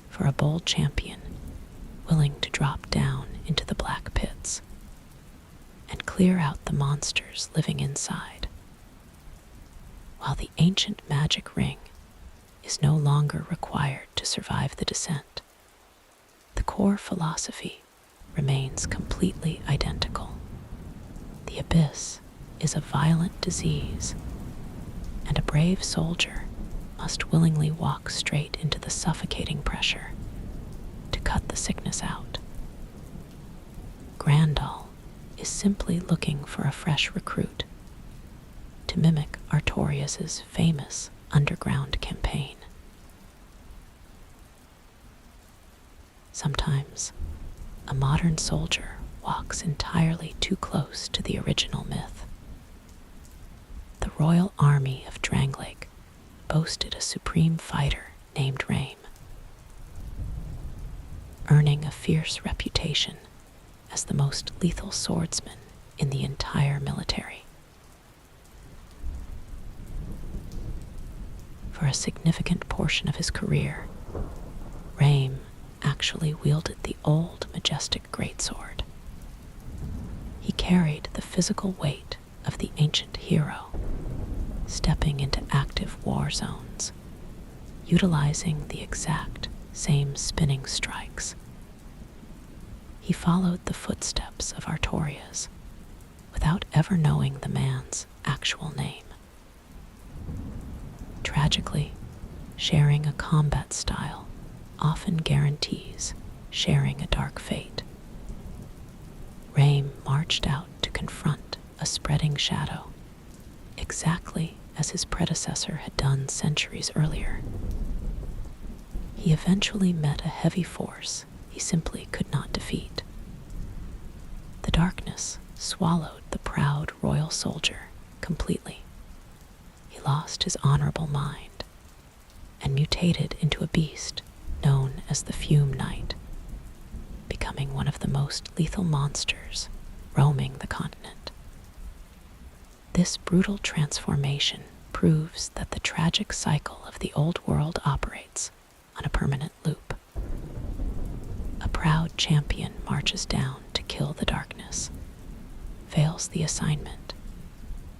for a bold champion willing to drop down into the black pits and clear out the monsters living inside. While the ancient magic ring is no longer required to survive the descent, the core philosophy remains completely identical. The abyss is a violent disease and a brave soldier must willingly walk straight into the suffocating pressure to cut the sickness out. Grandal is simply looking for a fresh recruit to mimic Artorias' famous underground campaign. Sometimes, a modern soldier walks entirely too close to the original myth. The royal army of Drangleic boasted a supreme fighter named Rame, earning a fierce reputation as the most lethal swordsman in the entire military. For a significant portion of his career, Rame actually wielded the old majestic greatsword. He carried the physical weight of the ancient hero, stepping into active war zones, utilizing the exact same spinning strikes. He followed the footsteps of Artorias without ever knowing the man's actual name. Tragically, sharing a combat style often guarantees sharing a dark fate. Rame marched out to confront a spreading shadow, exactly as his predecessor had done centuries earlier. He eventually met a heavy force he simply could not defeat. The darkness swallowed the proud royal soldier completely. He lost his honorable mind and mutated into a beast known as the Fume Knight, becoming one of the most lethal monsters roaming the continent. This brutal transformation proves that the tragic cycle of the old world operates on a permanent loop. A proud champion marches down to kill the darkness, fails the assignment,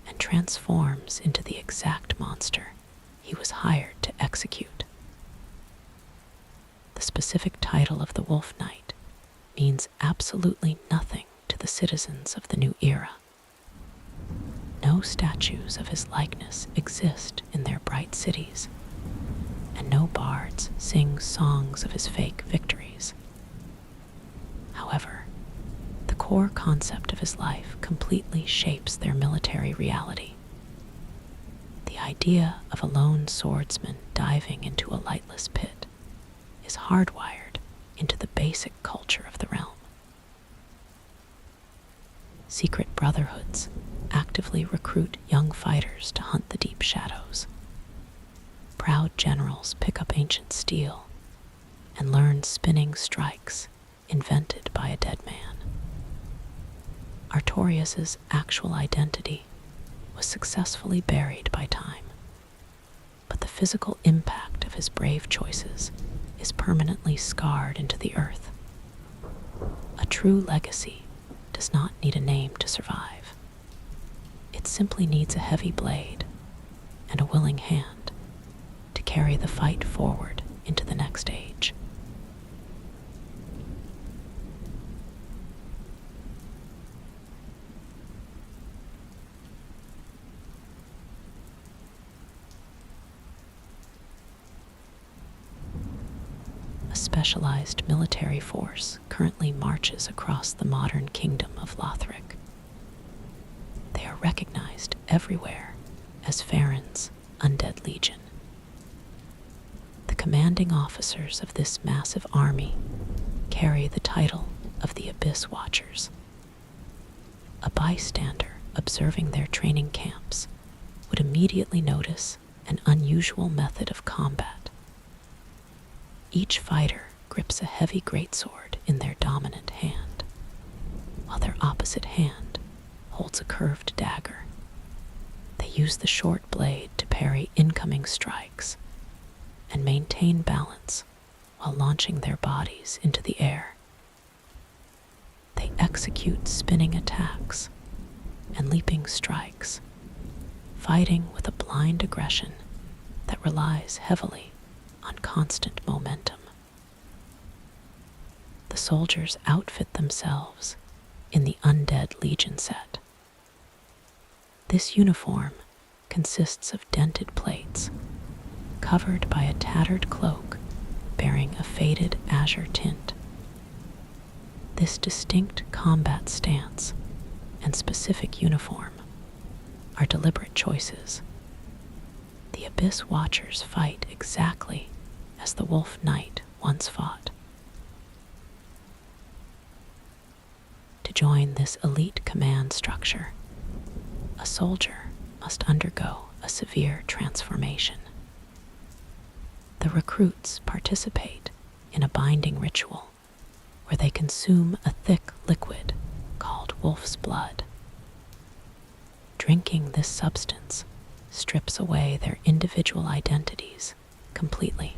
and transforms into the exact monster he was hired to execute. The specific title of the Wolf Knight means absolutely nothing to the citizens of the new era. No statues of his likeness exist in their bright cities, and no bards sing songs of his fake victories. However, the core concept of his life completely shapes their military reality. The idea of a lone swordsman diving into a lightless pit is hardwired into the basic culture of the realm. Secret brotherhoods actively recruit young fighters to hunt the deep shadows. Proud generals pick up ancient steel and learn spinning strikes invented by a dead man. Artorias' actual identity was successfully buried by time, but the physical impact of his brave choices is permanently scarred into the earth. A true legacy does not need a name to survive. It simply needs a heavy blade and a willing hand to carry the fight forward into the next age. A specialized military force currently marches across the modern kingdom of Lothric. They are recognized everywhere as Farron's Undead Legion. The commanding officers of this massive army carry the title of the Abyss Watchers. A bystander observing their training camps would immediately notice an unusual method of combat. Each fighter grips a heavy greatsword in their dominant hand, while their opposite hand holds a curved dagger. They use the short blade to parry incoming strikes and maintain balance while launching their bodies into the air. They execute spinning attacks and leaping strikes, fighting with a blind aggression that relies heavily on constant momentum. The soldiers outfit themselves in the Undead Legion set. This uniform consists of dented plates, covered by a tattered cloak bearing a faded azure tint. This distinct combat stance and specific uniform are deliberate choices. The Abyss Watchers fight exactly as the Wolf Knight once fought. To join this elite command structure, a soldier must undergo a severe transformation. The recruits participate in a binding ritual where they consume a thick liquid called wolf's blood. Drinking this substance strips away their individual identities completely.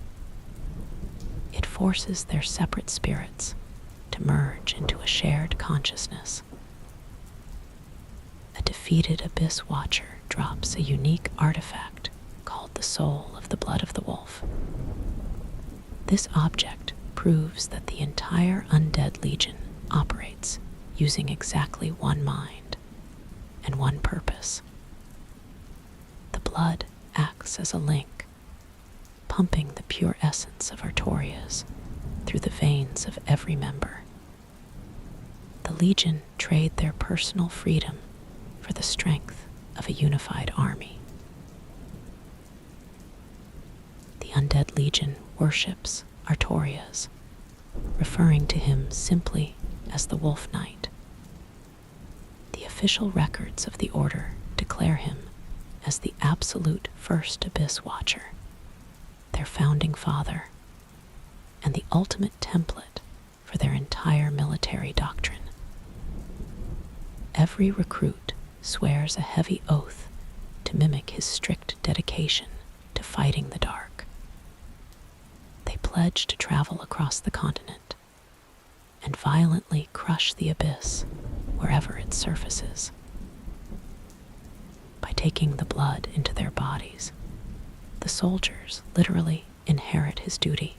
It forces their separate spirits to merge into a shared consciousness. A defeated Abyss Watcher drops a unique artifact called the soul of the blood of the wolf. This object proves that the entire undead legion operates using exactly one mind and one purpose. The blood acts as a link, pumping the pure essence of Artorias through the veins of every member. The legion trade their personal freedom for the strength of a unified army. The undead legion worships Artorias, referring to him simply as the Wolf Knight. The official records of the Order declare him as the absolute first Abyss Watcher, their founding father, and the ultimate template for their entire military doctrine. Every recruit swears a heavy oath to mimic his strict dedication to fighting the dark. They pledge to travel across the continent and violently crush the abyss wherever it surfaces. By taking the blood into their bodies, the soldiers literally inherit his duty.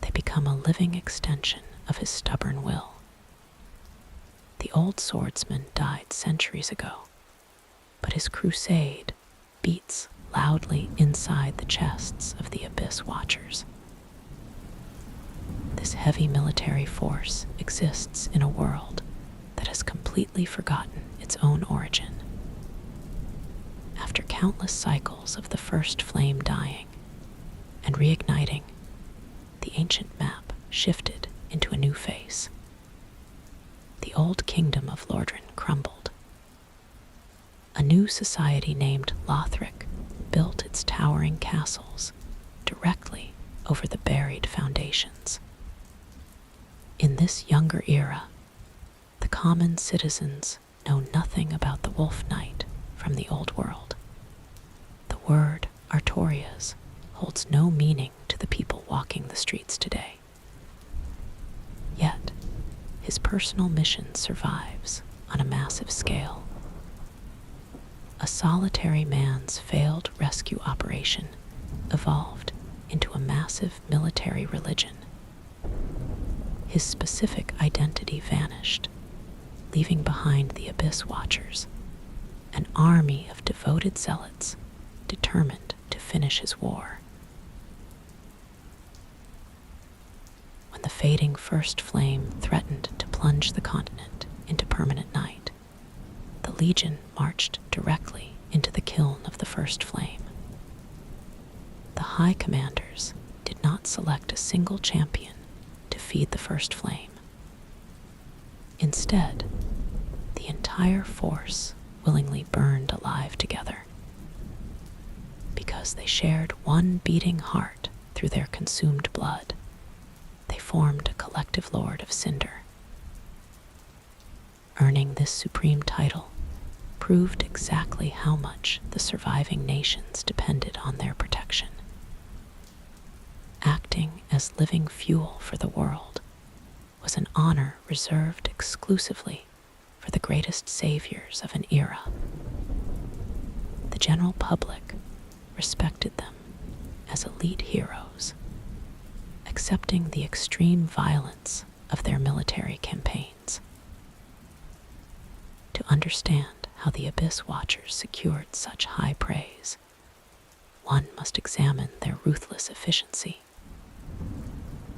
They become a living extension of his stubborn will. The old swordsman died centuries ago, but his crusade beats loudly inside the chests of the Abyss Watchers. This heavy military force exists in a world that has completely forgotten its own origin. After countless cycles of the first flame dying and reigniting, the ancient map shifted into a new face. The old kingdom of Lordran crumbled. A new society named Lothric built its towering castles directly over the buried foundations. In this younger era, the common citizens know nothing about the Wolf Knight from the old world. The word Artorias holds no meaning to the people walking the streets today. Yet, his personal mission survives on a massive scale. A solitary man's failed rescue operation evolved into a massive military religion. His specific identity vanished, leaving behind the Abyss Watchers, an army of devoted zealots determined to finish his war. When the fading first flame threatened to plunge the continent into permanent night, the Legion marched directly into the kiln of the first flame. The High Commanders did not select a single champion to feed the first flame. Instead, the entire force willingly burned alive together. Because they shared one beating heart through their consumed blood, they formed a collective Lord of Cinder. Earning this supreme title proved exactly how much the surviving nations depended on their protection. Acting as living fuel for the world was an honor reserved exclusively for the greatest saviors of an era. The general public respected them as elite heroes, accepting the extreme violence of their military campaigns. To understand how the Abyss Watchers secured such high praise, one must examine their ruthless efficiency.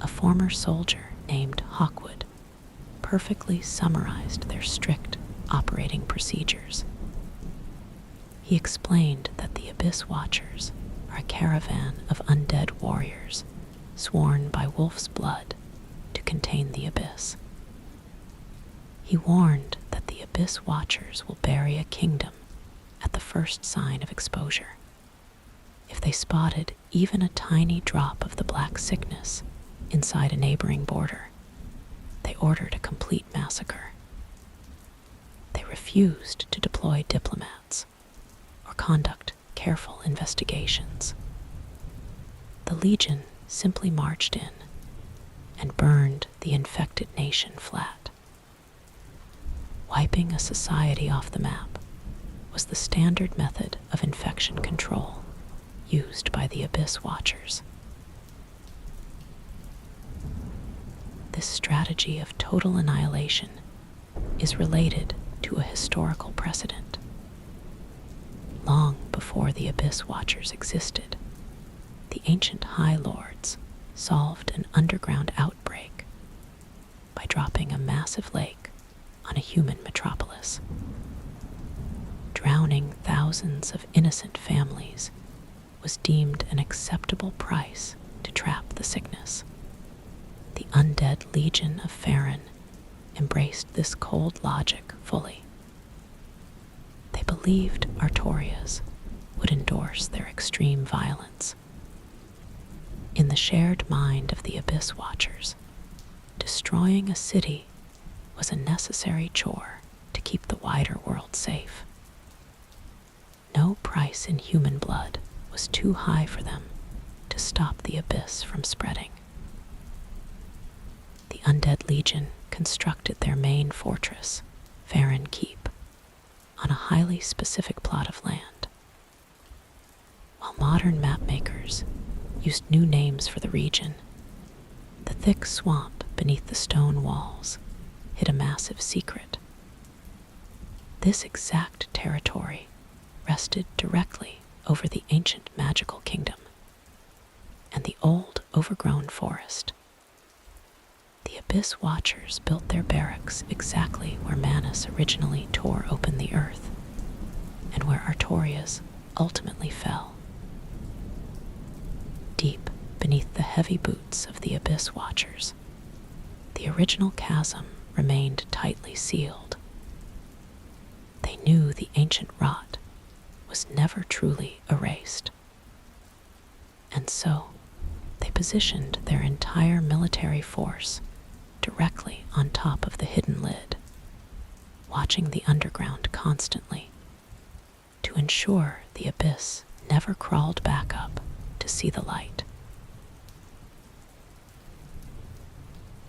A former soldier named Hawkwood perfectly summarized their strict operating procedures. He explained that the Abyss Watchers are a caravan of undead warriors sworn by wolf's blood to contain the abyss. He warned that the Abyss Watchers will bury a kingdom at the first sign of exposure. If they spotted even a tiny drop of the black sickness inside a neighboring border, they ordered a complete massacre. They refused to deploy diplomats or conduct careful investigations. The Legion simply marched in and burned the infected nation flat. Wiping a society off the map was the standard method of infection control used by the Abyss Watchers. This strategy of total annihilation is related to a historical precedent. Long before the Abyss Watchers existed, the ancient High Lords solved an underground outbreak by dropping a massive lake on a human metropolis. Drowning thousands of innocent families was deemed an acceptable price to trap the sickness. The undead Legion of Farron embraced this cold logic fully. They believed Artorias would endorse their extreme violence. In the shared mind of the Abyss Watchers, destroying a city was a necessary chore to keep the wider world safe. No price in human blood was too high for them to stop the abyss from spreading. The Undead Legion constructed their main fortress, Farron Keep, on a highly specific plot of land. While modern mapmakers used new names for the region, the thick swamp beneath the stone walls hid a massive secret. This exact territory rested directly over the ancient magical kingdom and the old overgrown forest. The Abyss Watchers built their barracks exactly where Manus originally tore open the earth and where Artorias ultimately fell. Deep beneath the heavy boots of the Abyss Watchers, the original chasm remained tightly sealed. They knew the ancient rot was never truly erased. And so, they positioned their entire military force directly on top of the hidden lid, watching the underground constantly, to ensure the abyss never crawled back up to see the light.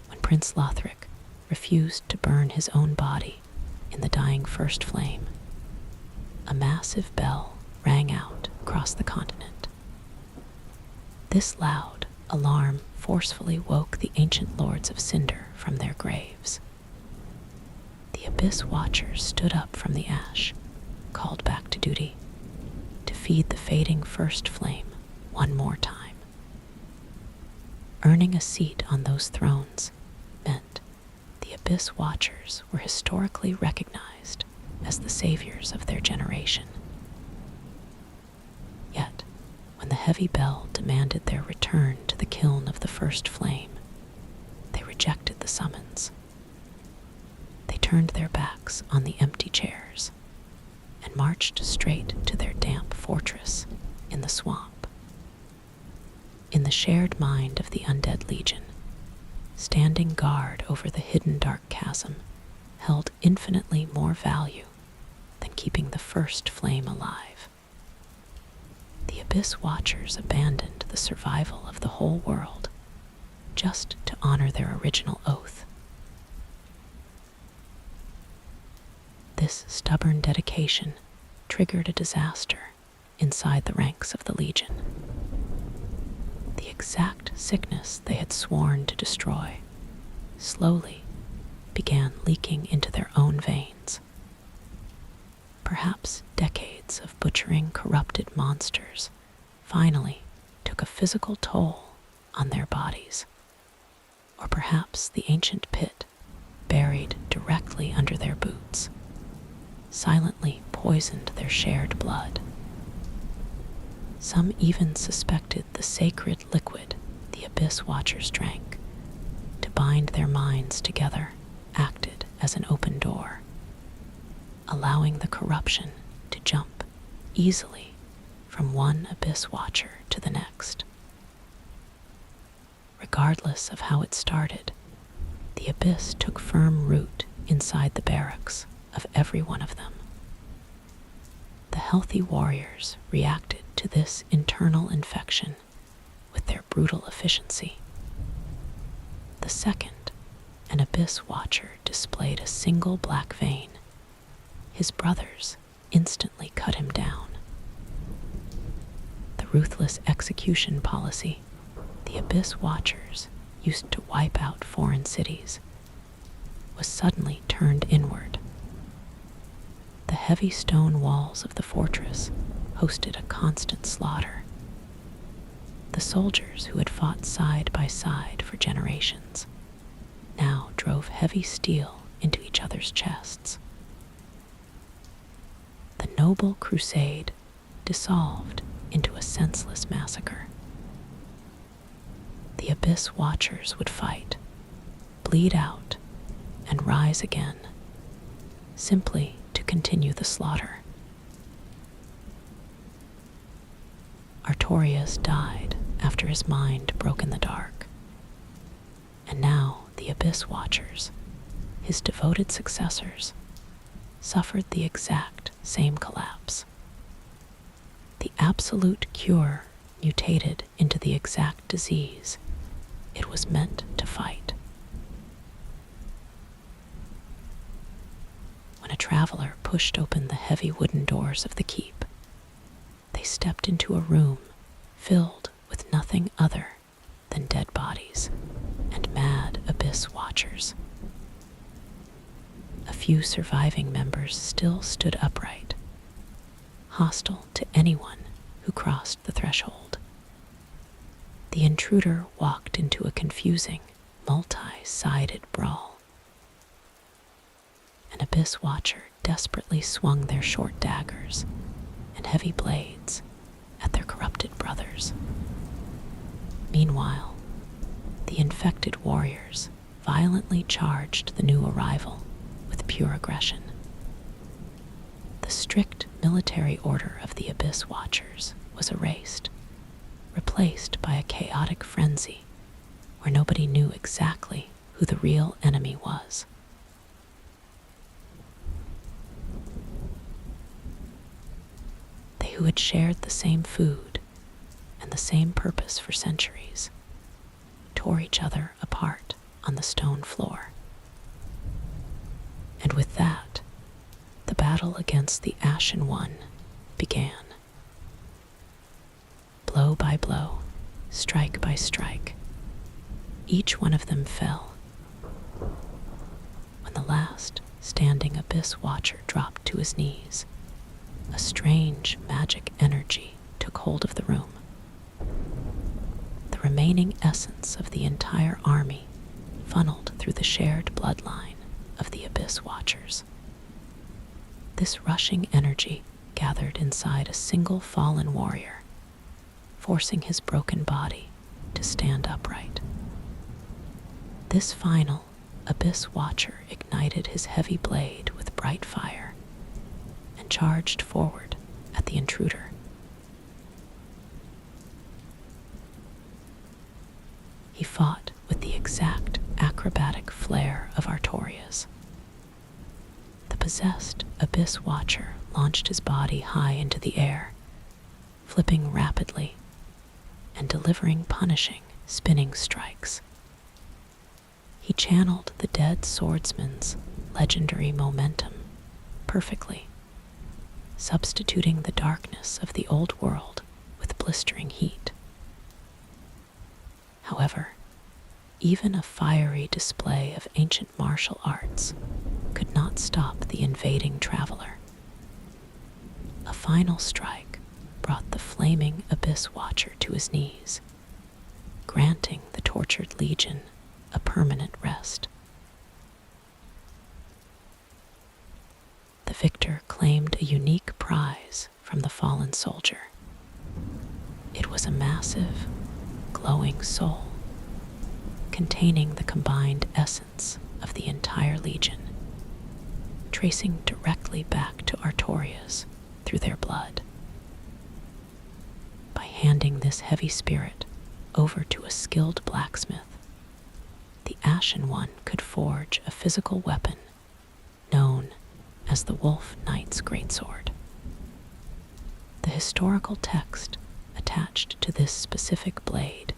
When Prince Lothric refused to burn his own body in the dying first flame, a massive bell rang out across the continent. This loud alarm forcefully woke the ancient lords of Cinder from their graves. The Abyss Watchers stood up from the ash, called back to duty, to feed the fading first flame one more time. Earning a seat on those thrones meant the Abyss Watchers were historically recognized as the saviors of their generation. Yet, when the heavy bell demanded their return to the kiln of the first flame, they rejected the summons. They turned their backs on the empty chairs and marched straight to their damp fortress in the swamp. In the shared mind of the Undead Legion, standing guard over the hidden dark chasm held infinitely more value than keeping the first flame alive. The Abyss Watchers abandoned the survival of the whole world just to honor their original oath. This stubborn dedication triggered a disaster inside the ranks of the Legion. The exact sickness they had sworn to destroy slowly began leaking into their own veins. Perhaps decades of butchering corrupted monsters finally took a physical toll on their bodies. Or perhaps the ancient pit, buried directly under their boots, silently poisoned their shared blood. Some even suspected the sacred liquid the Abyss Watchers drank to bind their minds together acted as an open door, allowing the corruption to jump easily from one Abyss Watcher to the next. Regardless of how it started, the Abyss took firm root inside the barracks of every one of them. The healthy warriors reacted to this internal infection with their brutal efficiency. The second, an Abyss Watcher displayed a single black vein, his brothers instantly cut him down. The ruthless execution policy the Abyss Watchers used to wipe out foreign cities was suddenly turned inward. The heavy stone walls of the fortress hosted a constant slaughter. The soldiers who had fought side by side for generations now drove heavy steel into each other's chests. The noble crusade dissolved into a senseless massacre. The Abyss Watchers would fight, bleed out, and rise again, simply to continue the slaughter. Artorias died after his mind broke in the dark, and now the Abyss Watchers, his devoted successors, suffered the exact same collapse. The absolute cure mutated into the exact disease it was meant to fight. When a traveler pushed open the heavy wooden doors of the keep, they stepped into a room filled with nothing other than dead bodies and mad Abyss Watchers. A few surviving members still stood upright, hostile to anyone who crossed the threshold. The intruder walked into a confusing, multi-sided brawl. An Abyss Watcher desperately swung their short daggers and heavy blades at their corrupted brothers. Meanwhile, the infected warriors violently charged the new arrival with pure aggression. The strict military order of the Abyss Watchers was erased, replaced by a chaotic frenzy where nobody knew exactly who the real enemy was. They who had shared the same food and the same purpose for centuries tore each other apart on the stone floor. And with that, the battle against the Ashen One began. Blow by blow, strike by strike, each one of them fell. When the last standing Abyss Watcher dropped to his knees, a strange magic energy took hold of the room. The remaining essence of the entire army funneled through the shared bloodline of the Abyss Watchers. This rushing energy gathered inside a single fallen warrior, forcing his broken body to stand upright. This final Abyss Watcher ignited his heavy blade with bright fire and charged forward at the intruder. He fought with the exact acrobatic flair of Artorias. The possessed Abyss Watcher launched his body high into the air, flipping rapidly and delivering punishing, spinning strikes. He channeled the dead swordsman's legendary momentum perfectly, substituting the darkness of the old world with blistering heat. However, even a fiery display of ancient martial arts could not stop the invading traveler. final strike brought the flaming Abyss Watcher to his knees, granting the tortured legion a permanent rest. The victor claimed a unique prize from the fallen soldier. It was a massive, glowing soul, containing the combined essence of the entire legion, tracing directly back to Artorias through their blood. By handing this heavy spirit over to a skilled blacksmith, the Ashen One could forge a physical weapon known as the Wolf Knight's Greatsword. The historical text attached to this specific blade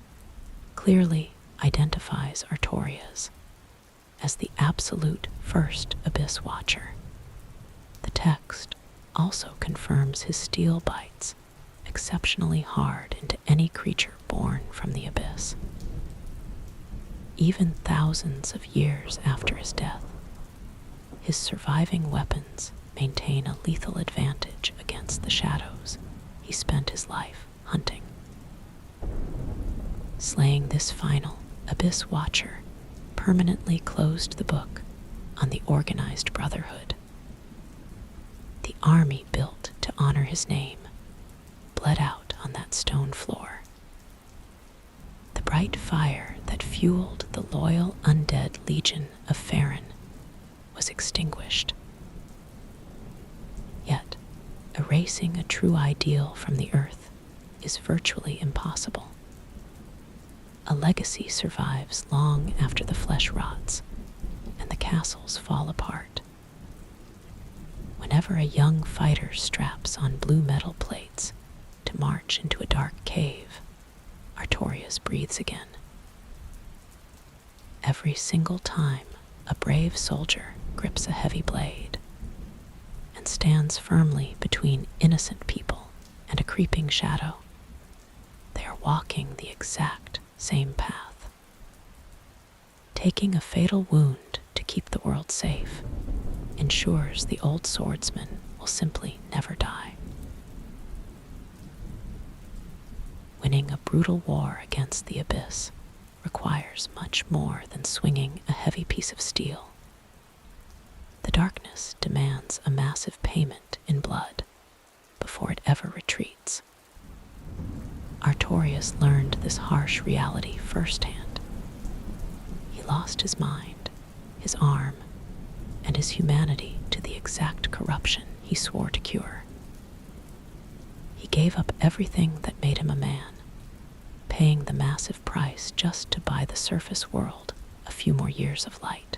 clearly identifies Artorias as the absolute first Abyss Watcher. The text also confirms his steel bites exceptionally hard into any creature born from the abyss. Even thousands of years after his death, his surviving weapons maintain a lethal advantage against the shadows he spent his life hunting. Slaying this final Abyss Watcher permanently closed the book on the organized brotherhood. The army built to honor his name bled out on that stone floor. The bright fire that fueled the loyal undead legion of Farron was extinguished. Yet, erasing a true ideal from the earth is virtually impossible. A legacy survives long after the flesh rots and the castles fall apart. Whenever a young fighter straps on blue metal plates to march into a dark cave, Artorias breathes again. Every single time a brave soldier grips a heavy blade and stands firmly between innocent people and a creeping shadow, they are walking the exact same path. Taking a fatal wound to keep the world safe ensures the old swordsman will simply never die. Winning a brutal war against the abyss requires much more than swinging a heavy piece of steel. The darkness demands a massive payment in blood before it ever retreats. Artorias learned this harsh reality firsthand. He lost his mind, his arm, and his humanity to the exact corruption he swore to cure. He gave up everything that made him a man, paying the massive price just to buy the surface world a few more years of light.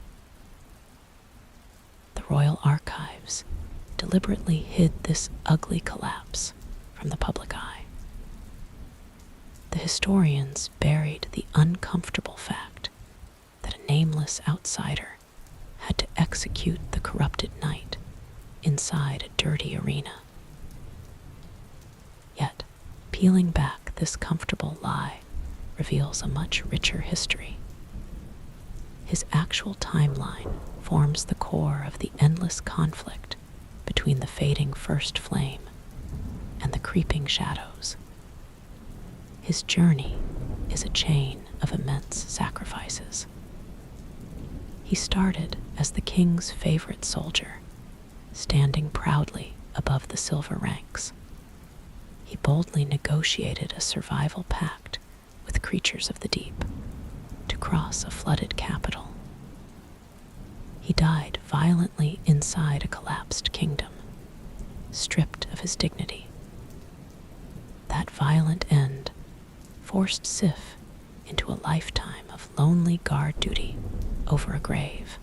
The royal archives deliberately hid this ugly collapse from the public eye. The historians buried the uncomfortable fact that a nameless outsider had to execute the corrupted knight inside a dirty arena. Yet, peeling back this comfortable lie reveals a much richer history. His actual timeline forms the core of the endless conflict between the fading first flame and the creeping shadows. His journey is a chain of immense sacrifices. He started as the king's favorite soldier, standing proudly above the silver ranks. He boldly negotiated a survival pact with creatures of the deep to cross a flooded capital. He died violently inside a collapsed kingdom, stripped of his dignity. That violent end forced Sif into a lifetime of lonely guard duty over a grave.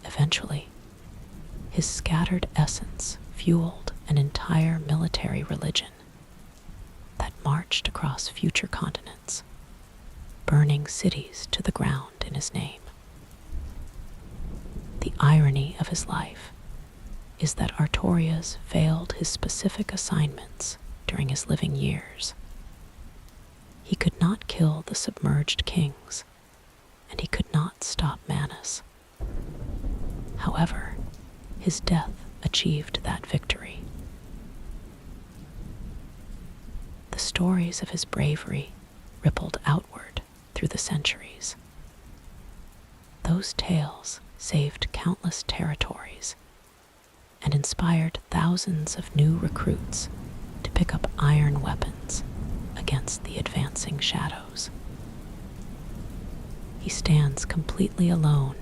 Eventually, his scattered essence fueled an entire military religion that marched across future continents, burning cities to the ground in his name. The irony of his life is that Artorias failed his specific assignments during his living years. He could not kill the submerged kings, and he could not stop Manus. However, his death achieved that victory. The stories of his bravery rippled outward through the centuries. Those tales saved countless territories and inspired thousands of new recruits to pick up iron weapons against the advancing shadows. He stands completely alone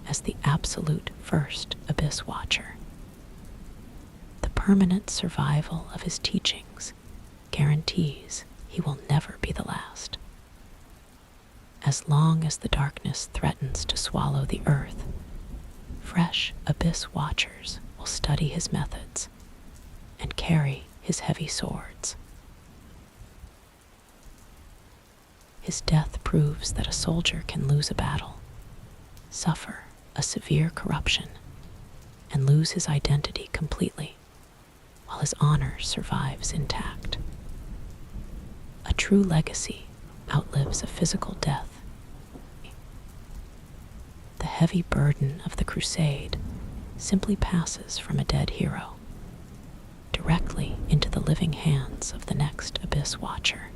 as the absolute first Abyss Watcher. The permanent survival of his teachings guarantees he will never be the last. As long as the darkness threatens to swallow the earth, fresh Abyss Watchers will study his methods and carry his heavy swords. His death proves that a soldier can lose a battle, suffer a severe corruption, and lose his identity completely, while his honor survives intact. A true legacy outlives a physical death. The heavy burden of the crusade simply passes from a dead hero directly into the living hands of the next Abyss Watcher.